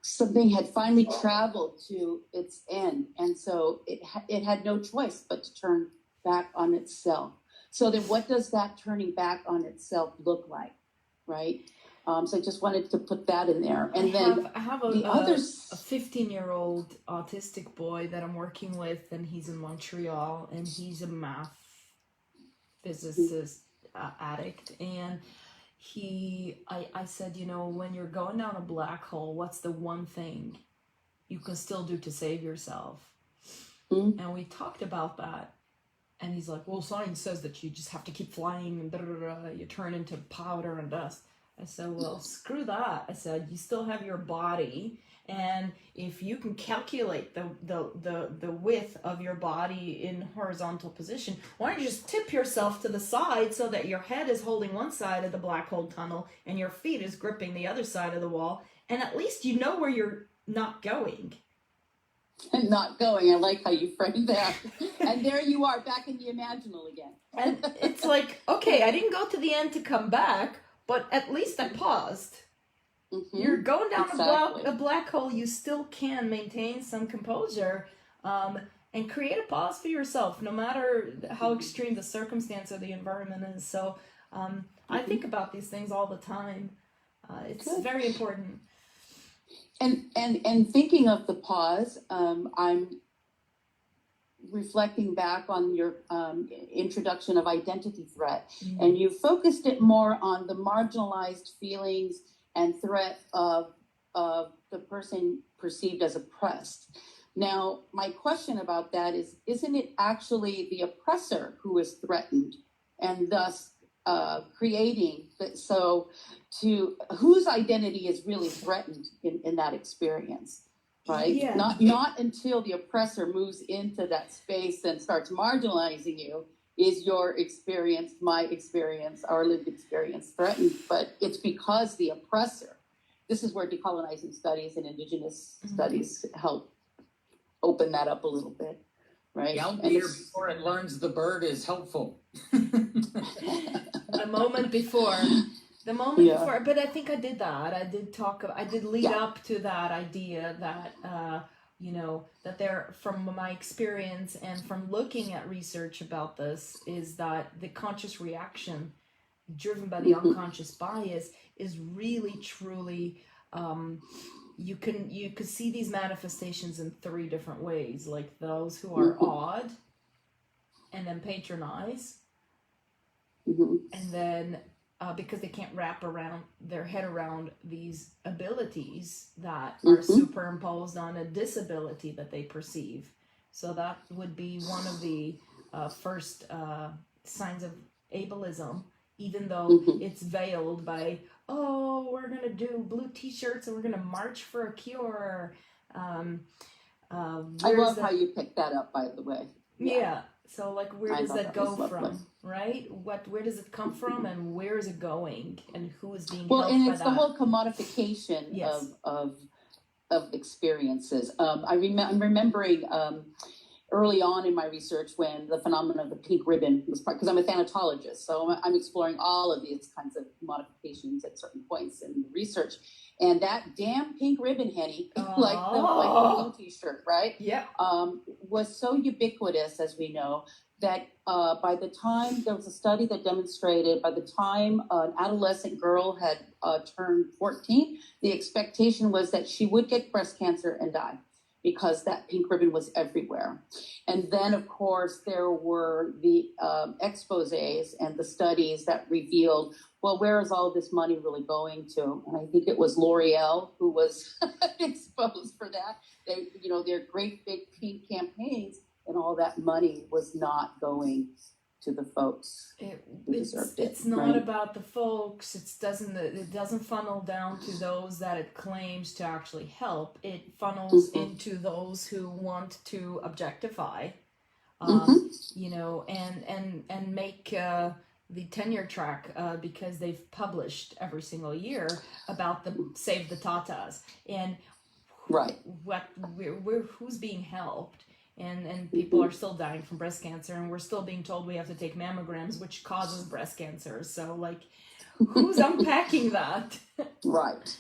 something had finally traveled to its end. And so it had no choice but to turn back on itself. So then what does that turning back on itself look like, right? So I just wanted to put that in there. And I have a 15-year-old autistic boy that I'm working with, and he's in Montreal, and he's a math physicist addict. And I said, you know, when you're going down a black hole, what's the one thing you can still do to save yourself? And we talked about that. And he's like, well, science says that you just have to keep flying and you turn into powder and dust. I said, well, screw that. I said, you still have your body. And if you can calculate the width of your body in horizontal position, why don't you just tip yourself to the side so that your head is holding one side of the black hole tunnel and your feet is gripping the other side of the wall, and at least you know where you're not going. And not going. I like how you framed that. And there you are, back in the imaginal again. And it's like, okay, I didn't go to the end to come back, but at least I paused. You're going down a black hole, you still can maintain some composure and create a pause for yourself, no matter how extreme the circumstance or the environment is. So I think about these things all the time. It's very important. And thinking of the pause, I'm reflecting back on your introduction of identity threat, and you focused it more on the marginalized feelings and threat of the person perceived as oppressed. Now, my question about that is, isn't it actually the oppressor who is threatened, and thus creating whose identity is really threatened in that experience, right? Yeah. Not until the oppressor moves into that space and starts marginalizing you is your experience, my experience, our lived experience threatened, but it's because the oppressor. This is where decolonizing studies and Indigenous studies help open that up a little bit, right? The alligator before it learns the bird is helpful. The moment before, but I think I did that. I did lead up to that idea that you know, that there, from my experience and from looking at research about this, is that the conscious reaction driven by the unconscious bias is really truly, you could see these manifestations in three different ways, like those who are awed and then patronize, and then because they can't wrap around their head around these abilities that are superimposed on a disability that they perceive. So that would be one of the first signs of ableism, even though it's veiled by, oh, we're going to do blue t-shirts and we're going to march for a cure. I love how you picked that up, by the way. Yeah. So, like, where does that go from, right? Where does it come from, and where is it going, and who is being helped by that? Well, and it's the whole commodification of experiences. I'm remembering early on in my research when the phenomenon of the pink ribbon was part, because I'm a thanatologist, so I'm exploring all of these kinds of modifications at certain points in the research. And that damn pink ribbon, Henny, like the blue t-shirt, right? Yeah. Was so ubiquitous, as we know, that by the time there was a study that demonstrated by the time an adolescent girl had turned 14, the expectation was that she would get breast cancer and die, because that pink ribbon was everywhere. And then, of course, there were the exposés and the studies that revealed, well, where is all this money really going to? And I think it was L'Oreal who was exposed for that. They, you know, their great big pink campaigns, and all that money was not going to the folks. It's not about the folks. It doesn't funnel down to those that it claims to actually help. It funnels into those who want to objectify, you know, and make the tenure track because they've published every single year about the Save the Tatas and who's being helped. And people are still dying from breast cancer, and we're still being told we have to take mammograms, which causes breast cancer. So, like, who's unpacking that? Right.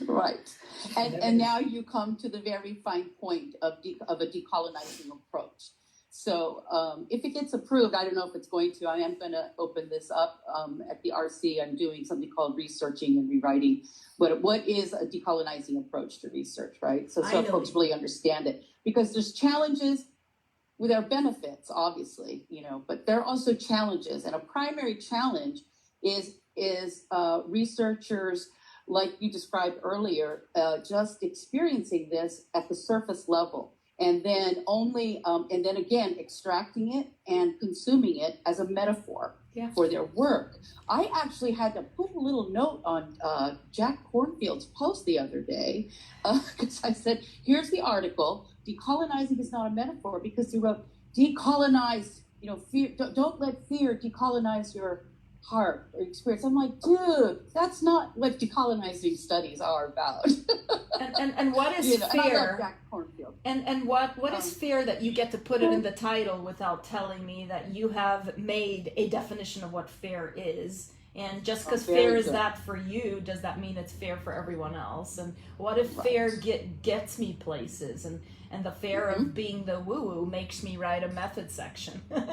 And now you come to the very fine point of a decolonizing approach. So if it gets approved, I don't know if it's going to, I am going to open this up at the RC. I'm doing something called researching and rewriting. But what is a decolonizing approach to research, right? So folks really understand it. Because there's challenges. With their benefits, obviously, you know, but there are also challenges, and a primary challenge is researchers, like you described earlier, just experiencing this at the surface level, and then again extracting it and consuming it as a metaphor for their work. I actually had to put a little note on Jack Cornfield's post the other day because I said, "Here's the article. Decolonizing is not a metaphor," because he wrote, "Decolonize, you know, fear. Don't let fear decolonize your heart or experience." I'm like, dude, that's not what decolonizing studies are about. and what is fear? And I love Jack Cornfield. And what is fear that you get to put it in the title without telling me that you have made a definition of what fear is? And just because fear is that for you, does that mean it's fair for everyone else? And what if fear gets me places, and the fear of being the woo-woo makes me write a method section? and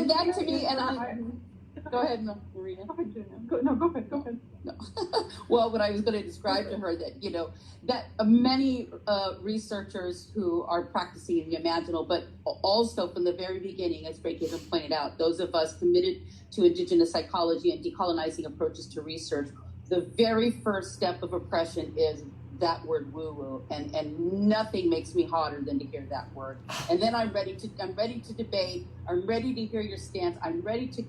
that to me, and I go ahead, Marina. Go ahead. No. Well, what I was going to describe to her that, you know, that many researchers who are practicing in the imaginal, but also from the very beginning, as Break-Even pointed out, those of us committed to Indigenous psychology and decolonizing approaches to research, the very first step of oppression is that word woo-woo, and nothing makes me hotter than to hear that word. And then I'm ready to debate. I'm ready to hear your stance. I'm ready to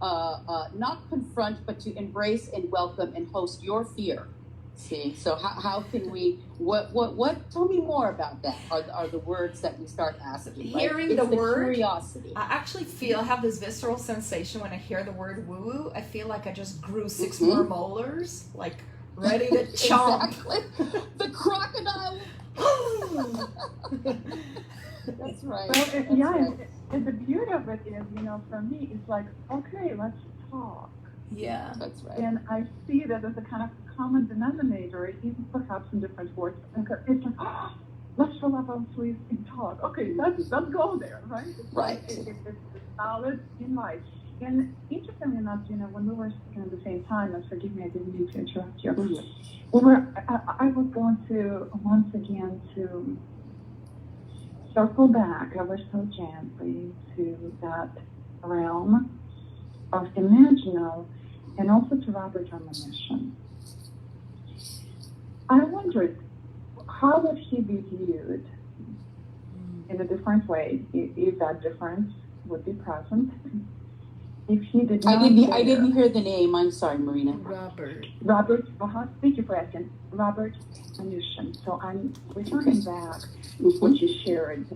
not confront, but to embrace and welcome and host your fear. See, so how can we? What? Tell me more about that. Are the words that we start asking? Right? Hearing the word curiosity. I actually I have this visceral sensation when I hear the word woo-woo. I feel like I just grew 6 more molars, like ready to chomp. Exactly. The crocodile. That's right. Well, and the beauty of it is, you know, for me, it's like, okay, let's talk. Yeah, that's right. And I see that as a kind of common denominator is perhaps in different words. It's like, oh, let's fill up our sleeves and talk. Okay, let's go there, right? Right. It's solid in life. And interestingly enough, when we were speaking at the same time, and forgive me, I didn't mean to interrupt you. I was going to, once again, to circle back ever so gently to that realm of imaginal and also to Robert Ramanujan. I wondered, how would he be viewed in a different way if that difference would be present? If he did not I didn't hear the name. I'm sorry, Marina. Robert, thank you for asking. Robert Ramanujan. So I'm returning back to what you shared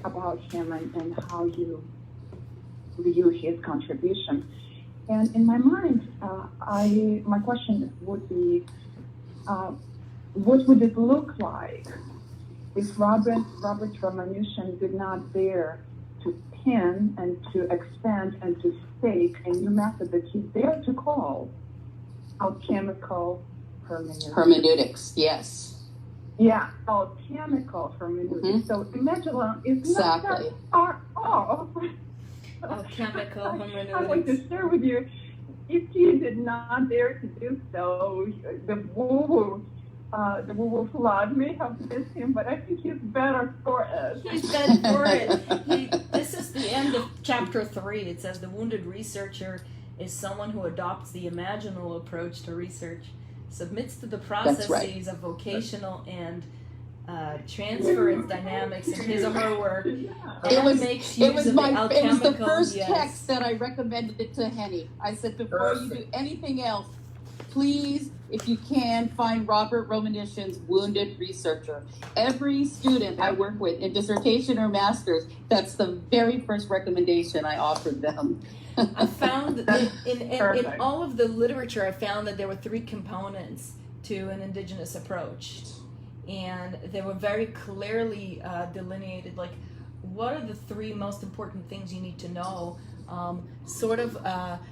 about him and how you view his contribution. And in my mind, my question would be, what would it look like if Robert Ramanujan did not dare to pin and to expand and to stake a new method that he dared to call alchemical hermeneutics? Yes. Yeah, alchemical hermeneutics. Mm-hmm. So imaginal is exactly. not all. Alchemical hermeneutics. I want to share with you, if he did not dare to do so, the woo-woo flood may have missed him, but I think he's better for it. He's better for it. This is the end of chapter 3. It says the wounded researcher is someone who adopts the imaginal approach to research, submits to the processes of vocational and transference dynamics in his or her work. It was the first text that I recommended it to Henny. I said, before you do anything else, please, if you can, find Robert Ramanujan's Wounded Researcher. Every student I work with in dissertation or master's, that's the very first recommendation I offered them. I found that in all of the literature, I found that there were 3 components to an Indigenous approach. And they were very clearly delineated, like, what are the 3 most important things you need to know?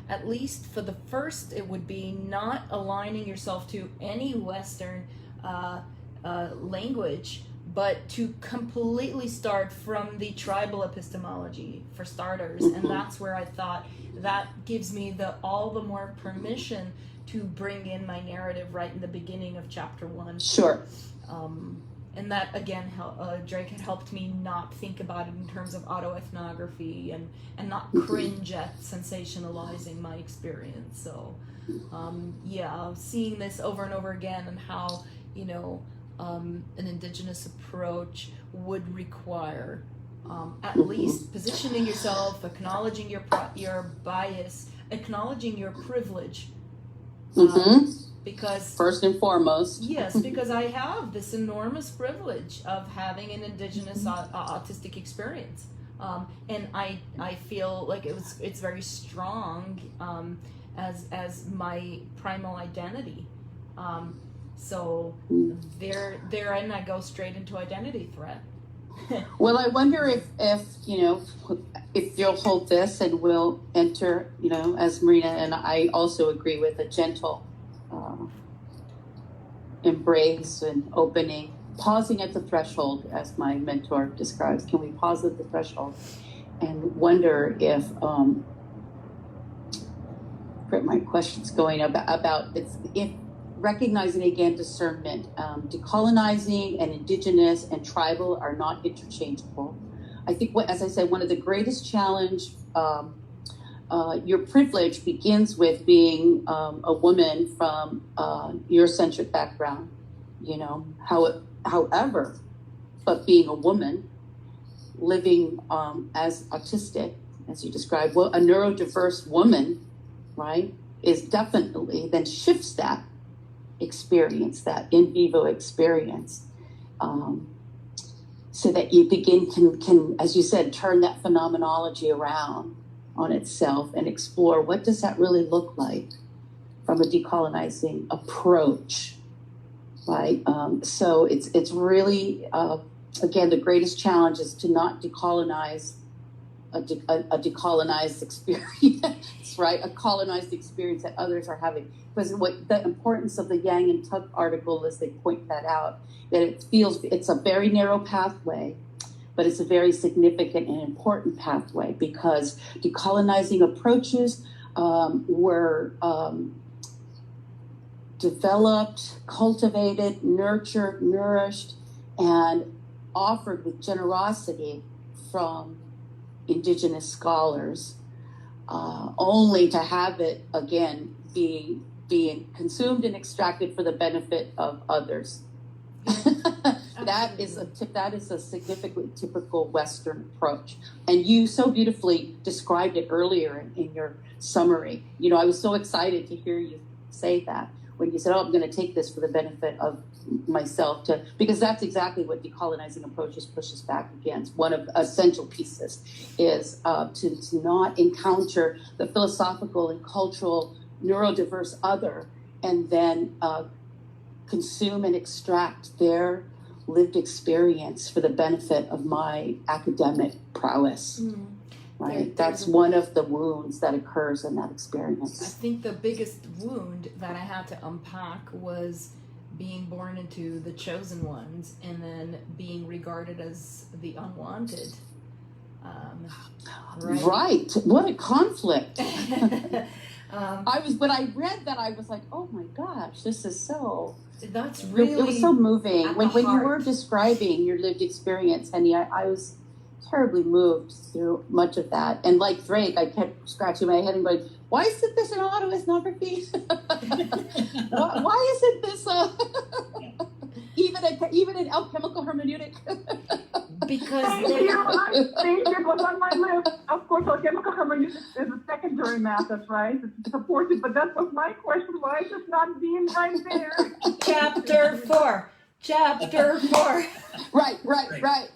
At least for the first, it would be not aligning yourself to any Western language, but to completely start from the tribal epistemology, for starters. And that's where I thought that gives me all the more permission to bring in my narrative right in the beginning of chapter 1. Sure. And that, again, Drake had helped me not think about it in terms of autoethnography and not cringe at sensationalizing my experience. So, seeing this over and over again and how, an Indigenous approach would require at least positioning yourself, acknowledging your bias, acknowledging your privilege. Because first and foremost, yes, because I have this enormous privilege of having an Indigenous autistic experience, and I feel like it's very strong as my primal identity. So therein I go straight into identity threat. Well, I wonder if you'll hold this, and we'll enter, as Marina and I also agree with, a gentle embrace and opening, pausing at the threshold, as my mentor describes. Can we pause at the threshold and wonder if my question's going about if recognizing again discernment, decolonizing and Indigenous and tribal are not interchangeable. I think, as I said, one of the greatest challenge, your privilege begins with being a woman from Eurocentric background, however, but being a woman living as autistic, as you described, a neurodiverse woman, right, is definitely then shifts that experience, that in vivo experience, so that you can, as you said, turn that phenomenology around on itself and explore what does that really look like from a decolonizing approach, right? So it's really, again, the greatest challenge is to not decolonize a decolonized experience, right? A colonized experience that others are having. Because what the importance of the Yang and Tuck article is, they point that out, that it's a very narrow pathway, but it's a very significant and important pathway, because decolonizing approaches were developed, cultivated, nurtured, nourished, and offered with generosity from Indigenous scholars, only to have it again being consumed and extracted for the benefit of others. That is a significantly typical Western approach, and you so beautifully described it earlier in your summary. You know, I was so excited to hear you say that when you said, "Oh, I'm going to take this for the benefit of myself," because that's exactly what decolonizing approaches pushes back against. One of the essential pieces is to not encounter the philosophical and cultural neurodiverse other, and then consume and extract their lived experience for the benefit of my academic prowess. Right? That's one of the wounds that occurs in that experience. I think the biggest wound that I had to unpack was being born into the chosen ones and then being regarded as the unwanted. Right. What a conflict. When I read that, I was like, oh my gosh, this is so... That's really... It was so moving. When you were describing your lived experience, Henny, I was terribly moved through much of that. And like Drake, I kept scratching my head and going, why isn't this an autoethnography? why isn't this even an alchemical hermeneutic? Because thank you. It was on my list. Of course, alchemical hermeneutics is a secondary math, that's right. It's supported, but that was my question. Why is it not being right there? Chapter 4. Right.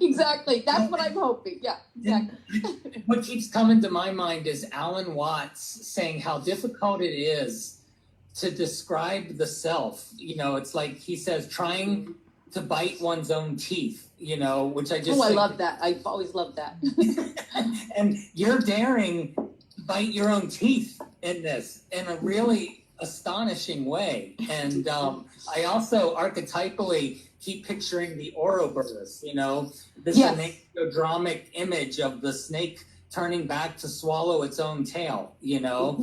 Exactly. That's what I'm hoping. Yeah, exactly. What keeps coming to my mind is Alan Watts saying how difficult it is to describe the self. You know, it's like he says, trying to bite one's own teeth, you know, which I just... I love that. I've always loved that. And you're daring to bite your own teeth in this in a really astonishing way. And I also archetypally keep picturing the Ouroboros, you know, this anecdodramic image of the snake turning back to swallow its own tail, you know.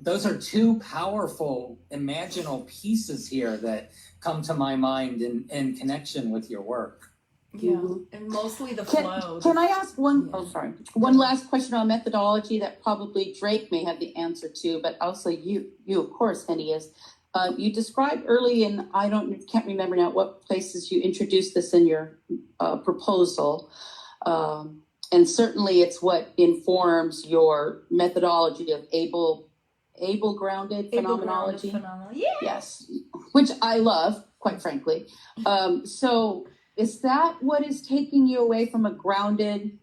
Those are two powerful imaginal pieces here that come to my mind in connection with your work. Yeah, and mostly the flow. Can I ask one last question on methodology that probably Drake may have the answer to, but also you of course, Henny, is you described early, and can't remember now what places you introduced this in your proposal, and certainly it's what informs your methodology of able-grounded phenomenology. Yes, which I love, quite frankly. So is that what is taking you away from a grounded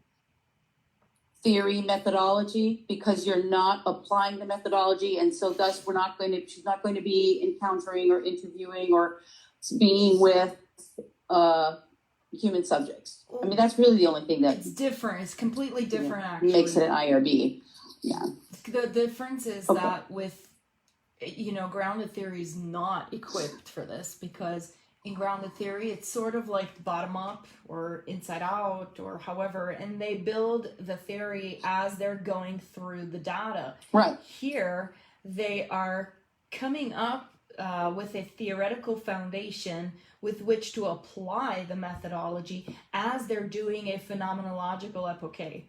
theory methodology, because you're not applying the methodology, and so thus she's not going to be encountering or interviewing or being with human subjects? I mean, that's really the only thing that... It's different. It's completely different, actually. Makes it an IRB. Yeah. The difference is that with, grounded theory is not equipped for this, because in grounded theory, it's sort of like bottom up or inside out or however, and they build the theory as they're going through the data. Right. Here, they are coming up with a theoretical foundation with which to apply the methodology as they're doing a phenomenological epoche.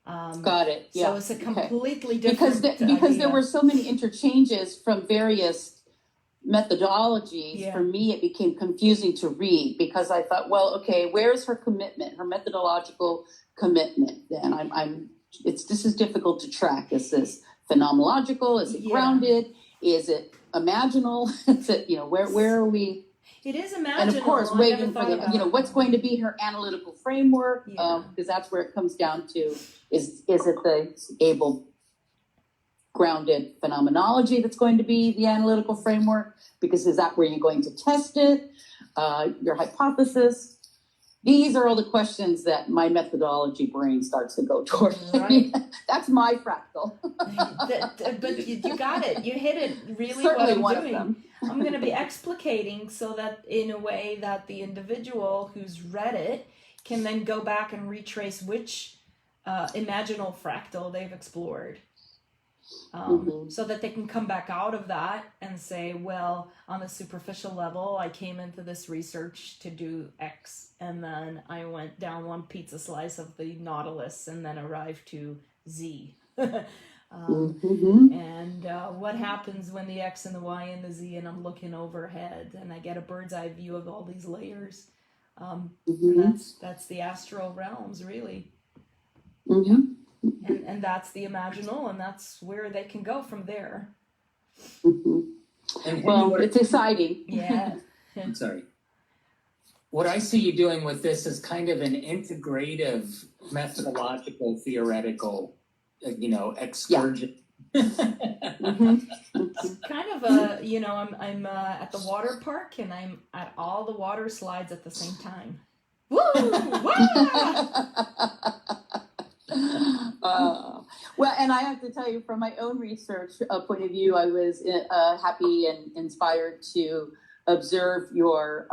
Got it. Yeah. So it's a completely different because there were so many interchanges from various methodologies. Yeah. For me, it became confusing to read, because I thought, well, okay, where's her commitment, her methodological commitment? Then this is difficult to track. Is this phenomenological? Is it grounded? Is it imaginal? Is it, where are we? It is imaginal. And of course, waiting for the, what's going to be her analytical framework, because that's where it comes down to, is it the able grounded phenomenology that's going to be the analytical framework? Because is that where you're going to test it, your hypothesis? these are all the questions that my methodology brain starts to go toward. Right. That's my fractal. But you got it. You hit it really. Certainly what I'm one doing. of them. I'm going to be explicating so that in a way that the individual who's read it can then go back and retrace which imaginal fractal they've explored. So that they can come back out of that and say, well, on a superficial level, I came into this research to do X, and then I went down one pizza slice of the Nautilus and then arrived to Z. And what happens when the X and the Y and the Z, and I'm looking overhead and I get a bird's eye view of all these layers. And that's the astral realms, really. And that's the imaginal, and that's where they can go from there. Well, it's exciting. Yeah. I'm sorry. What I see you doing with this is kind of an integrative, methodological, theoretical, excursion. It's kind of a, I'm at the water park and I'm at all the water slides at the same time. Woo! Well, and I have to tell you, from my own research point of view, I was happy and inspired to observe your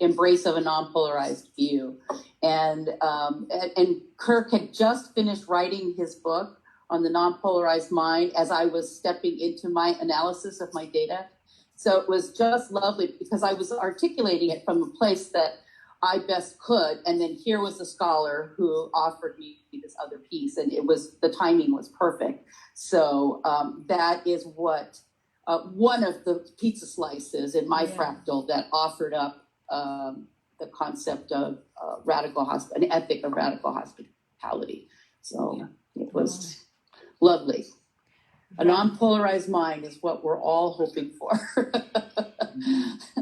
embrace of a non-polarized view. And Kirk had just finished writing his book on the non-polarized mind as I was stepping into my analysis of my data. So it was just lovely because I was articulating it from a place that I best could, and then here was a scholar who offered me this other piece, and the timing was perfect. So that is what one of the pizza slices in my fractal that offered up the concept of an ethic of radical hospitality. So it was lovely. A non-polarized mind is what we're all hoping for.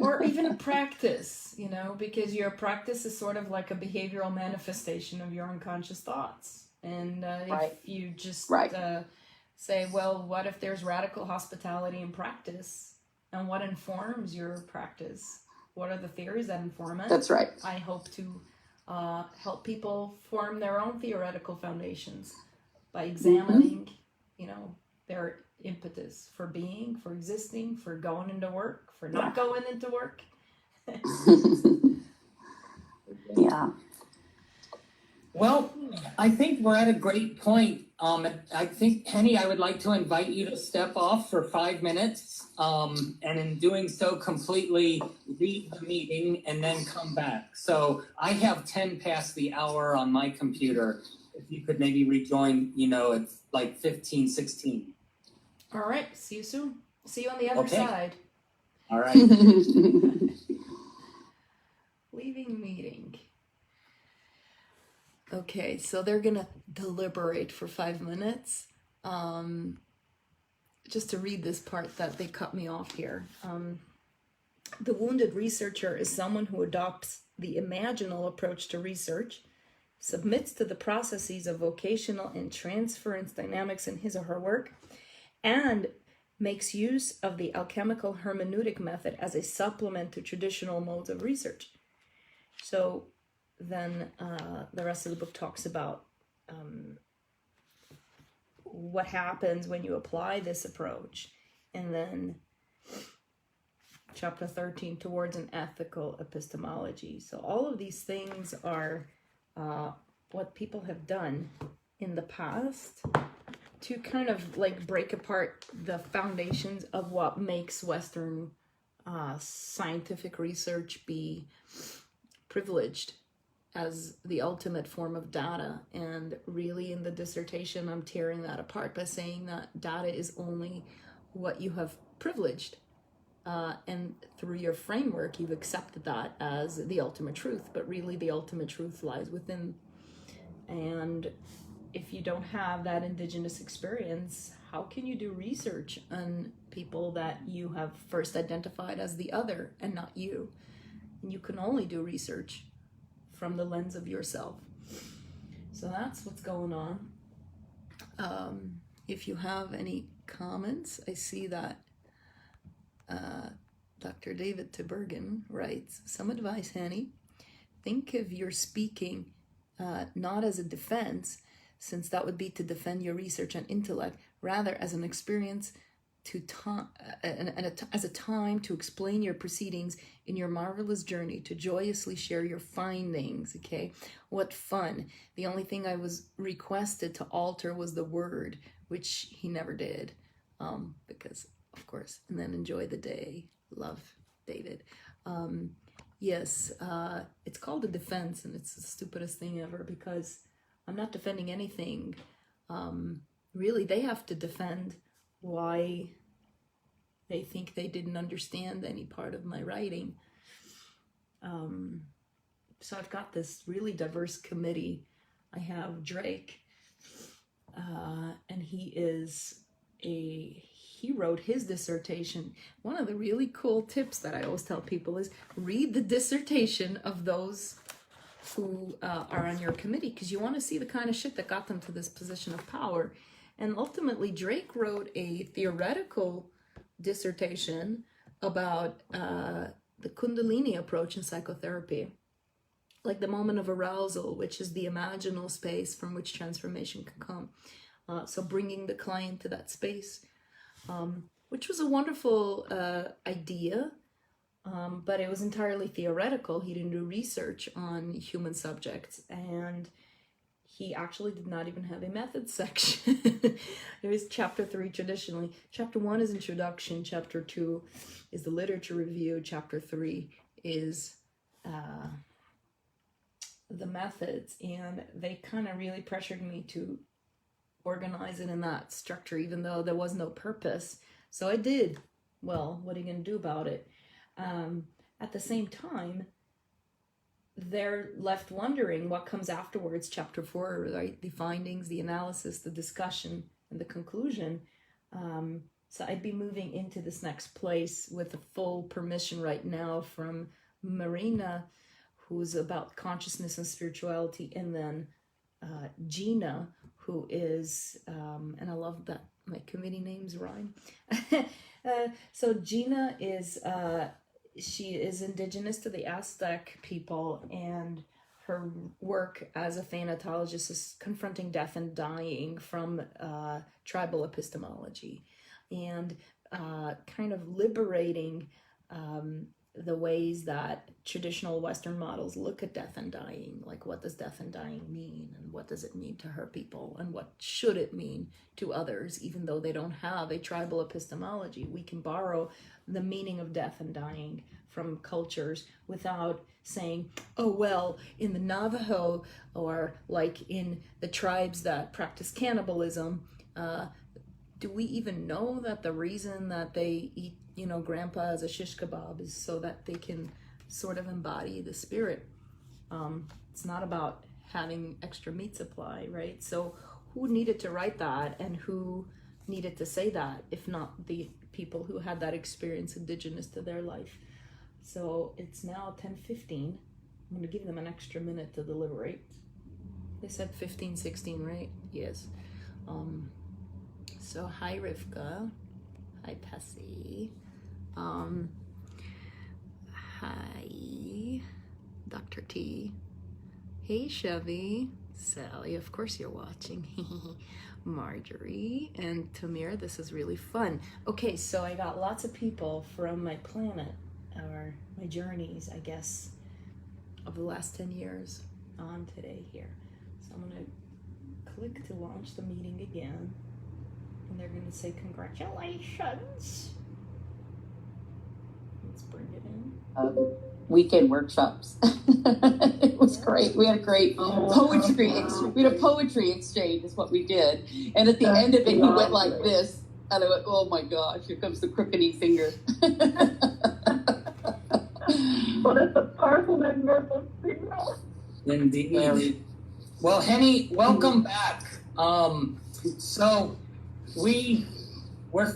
Or even a practice, because your practice is sort of like a behavioral manifestation of your unconscious thoughts. And if you just say, well, what if there's radical hospitality in practice? And what informs your practice? What are the theories that inform it? That's right. I hope to help people form their own theoretical foundations by examining, their impetus for being, for existing, for going into work, for not going into work. Yeah. Well, I think we're at a great point. I think, Penny, I would like to invite you to step off for 5 minutes, and in doing so, completely leave the meeting and then come back. So I have 10 past the hour on my computer. If you could maybe rejoin, it's like 15, 16. All right. See you soon. See you on the other side. All right. Leaving meeting. Okay, so they're going to deliberate for 5 minutes. Just to read this part that they cut me off here. The wounded researcher is someone who adopts the imaginal approach to research, submits to the processes of vocational and transference dynamics in his or her work, and makes use of the alchemical hermeneutic method as a supplement to traditional modes of research. So then the rest of the book talks about what happens when you apply this approach. And then chapter 13, towards an ethical epistemology. So all of these things are what people have done in the past to kind of like break apart the foundations of what makes Western scientific research be privileged as the ultimate form of data. And really in the dissertation, I'm tearing that apart by saying that data is only what you have privileged. And through your framework, you've accepted that as the ultimate truth, but really the ultimate truth lies within. And if you don't have that Indigenous experience, how can you do research on people that you have first identified as the other and not you? And you can only do research from the lens of yourself. So that's what's going on. If you have any comments, I see that Dr. David Tibergen writes, some advice, Hanny. think of your speaking not as a defense, since that would be to defend your research and intellect, rather as an experience as a time to explain your proceedings in your marvelous journey, to joyously share your findings. Okay, what fun. The only thing I was requested to alter was the word, which he never did, because of course. And then enjoy the day. Love, David. Yes, it's called a defense, and it's the stupidest thing ever, because I'm not defending anything. Really, they have to defend why they think they didn't understand any part of my writing. So I've got this really diverse committee. I have Drake, and he wrote his dissertation. One of the really cool tips that I always tell people is read the dissertation of those who are on your committee, because you want to see the kind of shit that got them to this position of power. And ultimately, Drake wrote a theoretical dissertation about the Kundalini approach in psychotherapy, like the moment of arousal, which is the imaginal space from which transformation can come. So bringing the client to that space, which was a wonderful idea, but it was entirely theoretical. He didn't do research on human subjects, and he actually did not even have a methods section. It was chapter 3 traditionally. Chapter 1 is introduction. Chapter 2 is the literature review. Chapter 3 is the methods. And they kind of really pressured me to organize it in that structure, even though there was no purpose. So I did. Well, what are you going to do about it? At the same time, they're left wondering what comes afterwards. Chapter 4, right? The findings, the analysis, the discussion, and the conclusion. So I'd be moving into this next place with a full permission right now from Marina, who's about consciousness and spirituality, and then Gina, who is, and I love that my committee names rhyme. So Gina is, she is indigenous to the Aztec people, and her work as a thanatologist is confronting death and dying from tribal epistemology, and kind of liberating the ways that traditional Western models look at death and dying. Like, what does death and dying mean, and what does it mean to her people, and what should it mean to others, even though they don't have a tribal epistemology. We can borrow the meaning of death and dying from cultures without saying, oh, well, in the Navajo, or like in the tribes that practice cannibalism, do we even know that the reason that they eat, you know, grandpa as a shish kebab is so that they can sort of embody the spirit? It's not about having extra meat supply, right? So who needed to write that, and who needed to say that, if not the people who had that experience indigenous to their life? So it's now 10:15. I'm going to give them an extra minute to deliberate. They said 15:16, right? Yes. So hi Rivka, hi Pessy, hi Dr. T, hey Chevy, Sally, of course you're watching, Marjorie, and Tamir. This is really fun. Okay, so I got lots of people from my planet, or my journeys, I guess, of the last 10 years on today here. So I'm going to click to launch the meeting again, and they're going to say congratulations. Let's bring it in. Weekend workshops. It was great. We had a great poetry. We had a poetry exchange is what we did. And at the end of it, he went like this. And I went, oh my gosh, here comes the crookedy finger. Well, that's a powerful magnificent signal. Indeed. Well, Henny, welcome back. So we're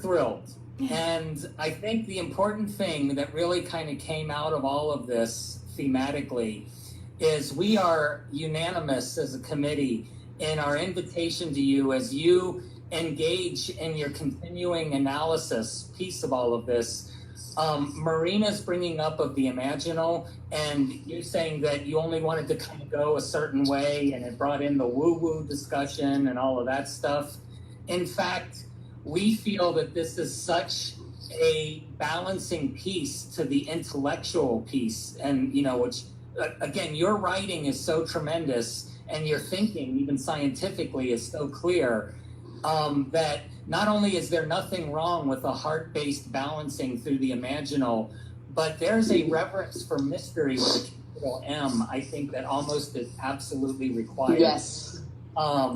thrilled. And I think the important thing that really kind of came out of all of this thematically is we are unanimous as a committee in our invitation to you as you engage in your continuing analysis piece of all of this Marina's bringing up of the imaginal, and you're saying that you only wanted to kind of go a certain way, and it brought in the woo-woo discussion and all of that stuff. In fact, we feel that this is such a balancing piece to the intellectual piece, and which again, your writing is so tremendous, and your thinking, even scientifically, is so clear, that not only is there nothing wrong with a heart-based balancing through the imaginal, but there's a reverence for mystery with a capital M, I think, that almost is absolutely required. Yes.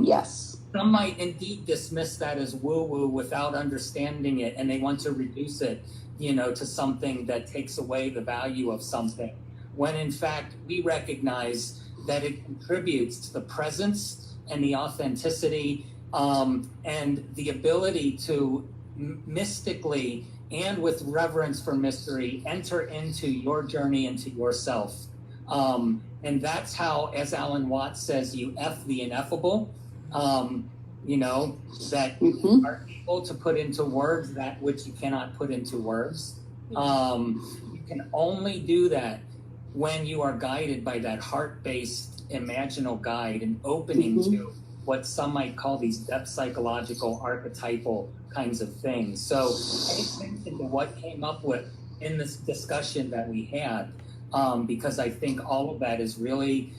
Yes. Some might indeed dismiss that as woo-woo without understanding it, and they want to reduce it, to something that takes away the value of something, when in fact we recognize that it contributes to the presence and the authenticity, and the ability to mystically and with reverence for mystery enter into your journey into yourself. And that's how, as Alan Watts says, you F the ineffable, that you are able to put into words that which you cannot put into words. You can only do that when you are guided by that heart-based imaginal guide and opening to what some might call these depth psychological archetypal kinds of things. So pay attention to what came up with in this discussion that we had, because I think all of that is really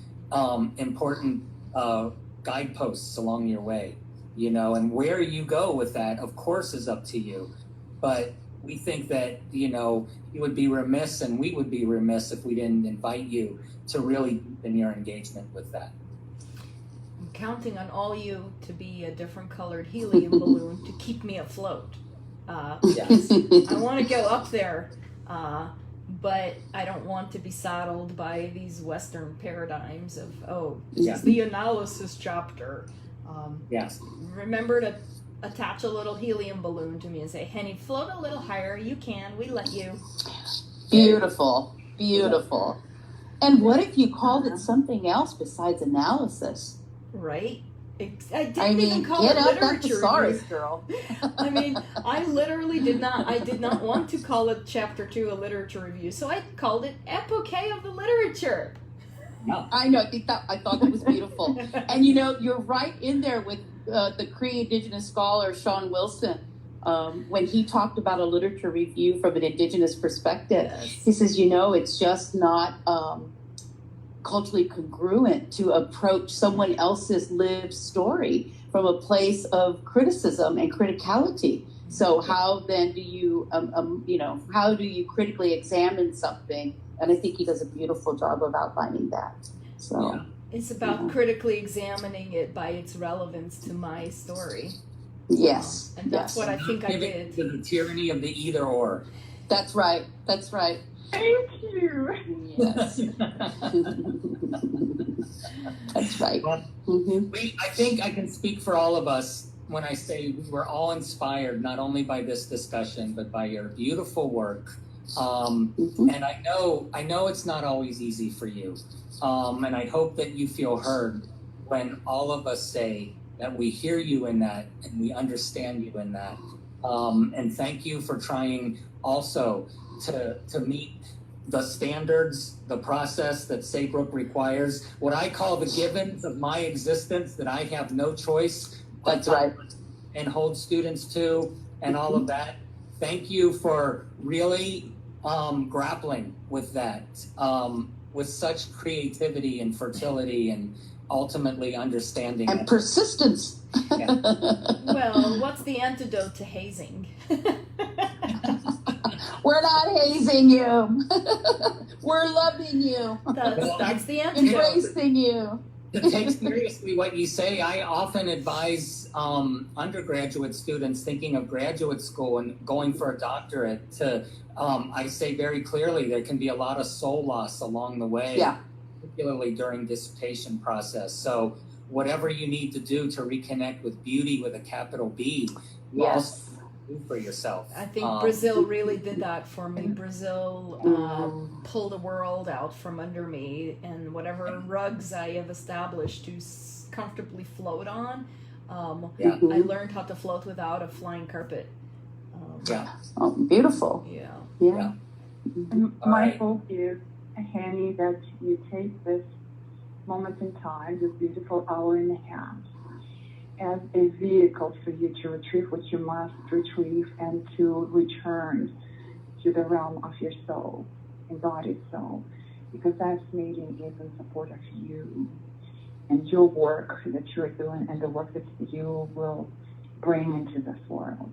important guideposts along your way, and where you go with that, of course, is up to you. But we think that, you would be remiss, and we would be remiss if we didn't invite you to really deepen your engagement with that. I'm counting on all you to be a different colored helium balloon to keep me afloat. Yes. I want to go up there, but I don't want to be saddled by these Western paradigms of, this is the analysis chapter. Yes. Remember to attach a little helium balloon to me and say, Henny, float a little higher. You can. We let you. Beautiful. Beautiful. And what if you called it something else besides analysis? Right? I didn't even call get it up that literature thesaurus, review. girl. I mean, I literally did not want to call it Chapter 2 a literature review, so I called it Epoche of the Literature. No. I know. I thought that was beautiful. And you're right in there with the Cree Indigenous scholar Sean Wilson, when he talked about a literature review from an Indigenous perspective. Yes. He says, it's just not culturally congruent to approach someone else's lived story from a place of criticism and criticality. So how then do you, how do you critically examine something? And I think he does a beautiful job of outlining that. So Yeah. It's about critically examining it by its relevance to my story. Yes. And that's what I think I did. To the tyranny of the either or. That's right. That's right. Thank you. Yes. That's right. Well, I think I can speak for all of us when I say we were all inspired not only by this discussion, but by your beautiful work. And I know it's not always easy for you. And I hope that you feel heard when all of us say that we hear you in that and we understand you in that. And thank you for trying also to meet the standards, the process that Saybrook requires, what I call the givens of my existence that I have no choice but to and hold students to, and all of that. Thank you for really grappling with that with such creativity and fertility and ultimately understanding and persistence. Yeah. Well, what's the antidote to hazing? We're not hazing you. We're loving you. That's the antidote. Embracing you. To take seriously what you say, I often advise undergraduate students thinking of graduate school and going for a doctorate to, I say very clearly, there can be a lot of soul loss along the way, particularly during dissertation process. So whatever you need to do to reconnect with beauty with a capital B, you also do for yourself. I think Brazil really did that for me. Brazil pulled the world out from under me, and whatever rugs I have established to comfortably float on, I learned how to float without a flying carpet. Yeah. Oh, beautiful. Yeah. Yeah. And All my right. hope is, Hanny, that you take this moment in time, this beautiful hour and a half, as a vehicle for you to retrieve what you must retrieve and to return to the realm of your soul, embodied soul, because that meeting is in support of you and your work that you're doing and the work that you will bring into this world.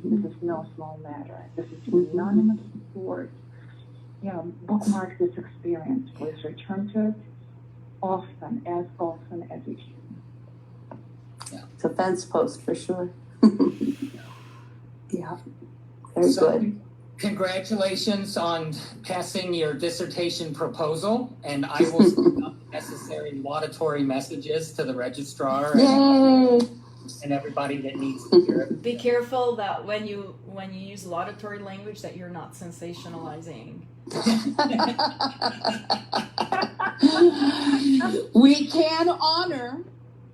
This is no small matter. This is unanimous support. Yeah, bookmark this experience. Please return to it often as you can. It's a fence post for sure. Yeah, very So, good. Congratulations on passing your dissertation proposal, and I will send out the necessary laudatory messages to the registrar and everybody that needs to hear it. Be careful that when you use laudatory language that you're not sensationalizing. We can honor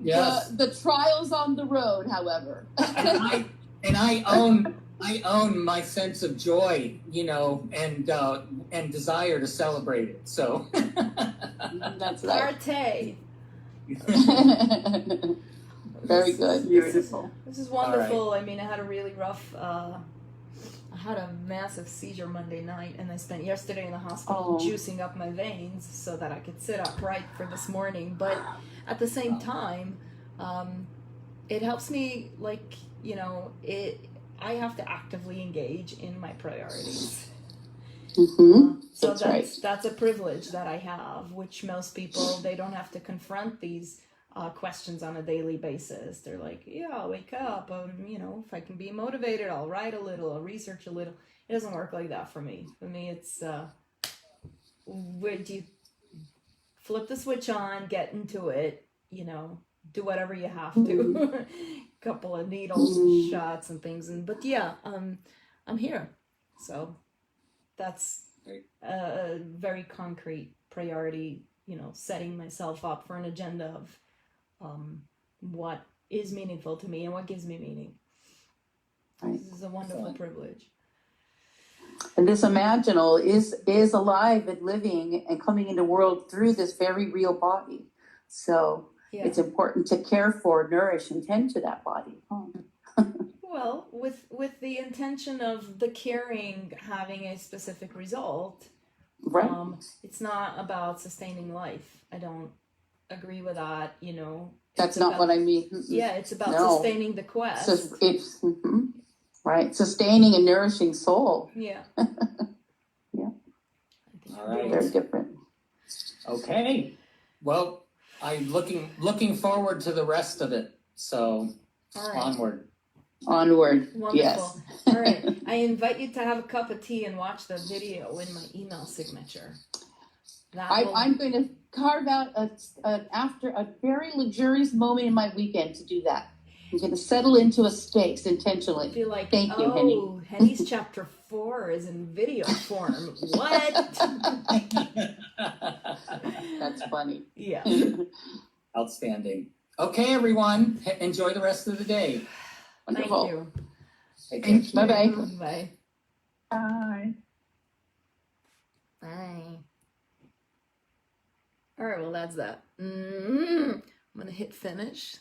Yes. the trials on the road, however. and I own my sense of joy, and desire to celebrate it. So That's right. Arte. Very good. Beautiful. This is wonderful. I mean, I had a really rough. I had a massive seizure Monday night, and I spent yesterday in the hospital juicing up my veins so that I could sit upright for this morning. But at the same time, it helps me, I have to actively engage in my priorities. So that's a privilege that I have, which most people, they don't have to confront these questions on a daily basis. They're like, yeah, I'll wake up, if I can be motivated, I'll write a little, I'll research a little. It doesn't work like that for me. For me, it's where do you flip the switch on, get into it, do whatever you have to. Couple of needles and shots and things, but yeah, I'm here. So that's a very concrete priority, setting myself up for an agenda of what is meaningful to me and what gives me meaning. Right. This is a wonderful privilege. And this imaginal is alive and living and coming into the world through this very real body. So it's important to care for, nourish, and tend to that body. Well, with the intention of the caring having a specific result, right? It's not about sustaining life. I don't agree with that. That's not what I mean. Yeah, it's about sustaining the quest. So it's right, sustaining and nourishing soul. Yeah. Yeah. All right. Very different. Okay. Well, I'm looking forward to the rest of it. So onward. Wonderful. Yes. All right. I invite you to have a cup of tea and watch the video in my email signature. I'm going to carve out after a very luxurious moment in my weekend to do that. I'm going to settle into a space intentionally. Feel like, thank you, Henny. Henny's chapter 4 is in video form. What? That's funny. Yeah. Outstanding. Okay, everyone. Enjoy the rest of the day. Wonderful. Thank you. Take care. Bye-bye. Bye. Bye. Bye. All right, well, that's that. I'm going to hit finish.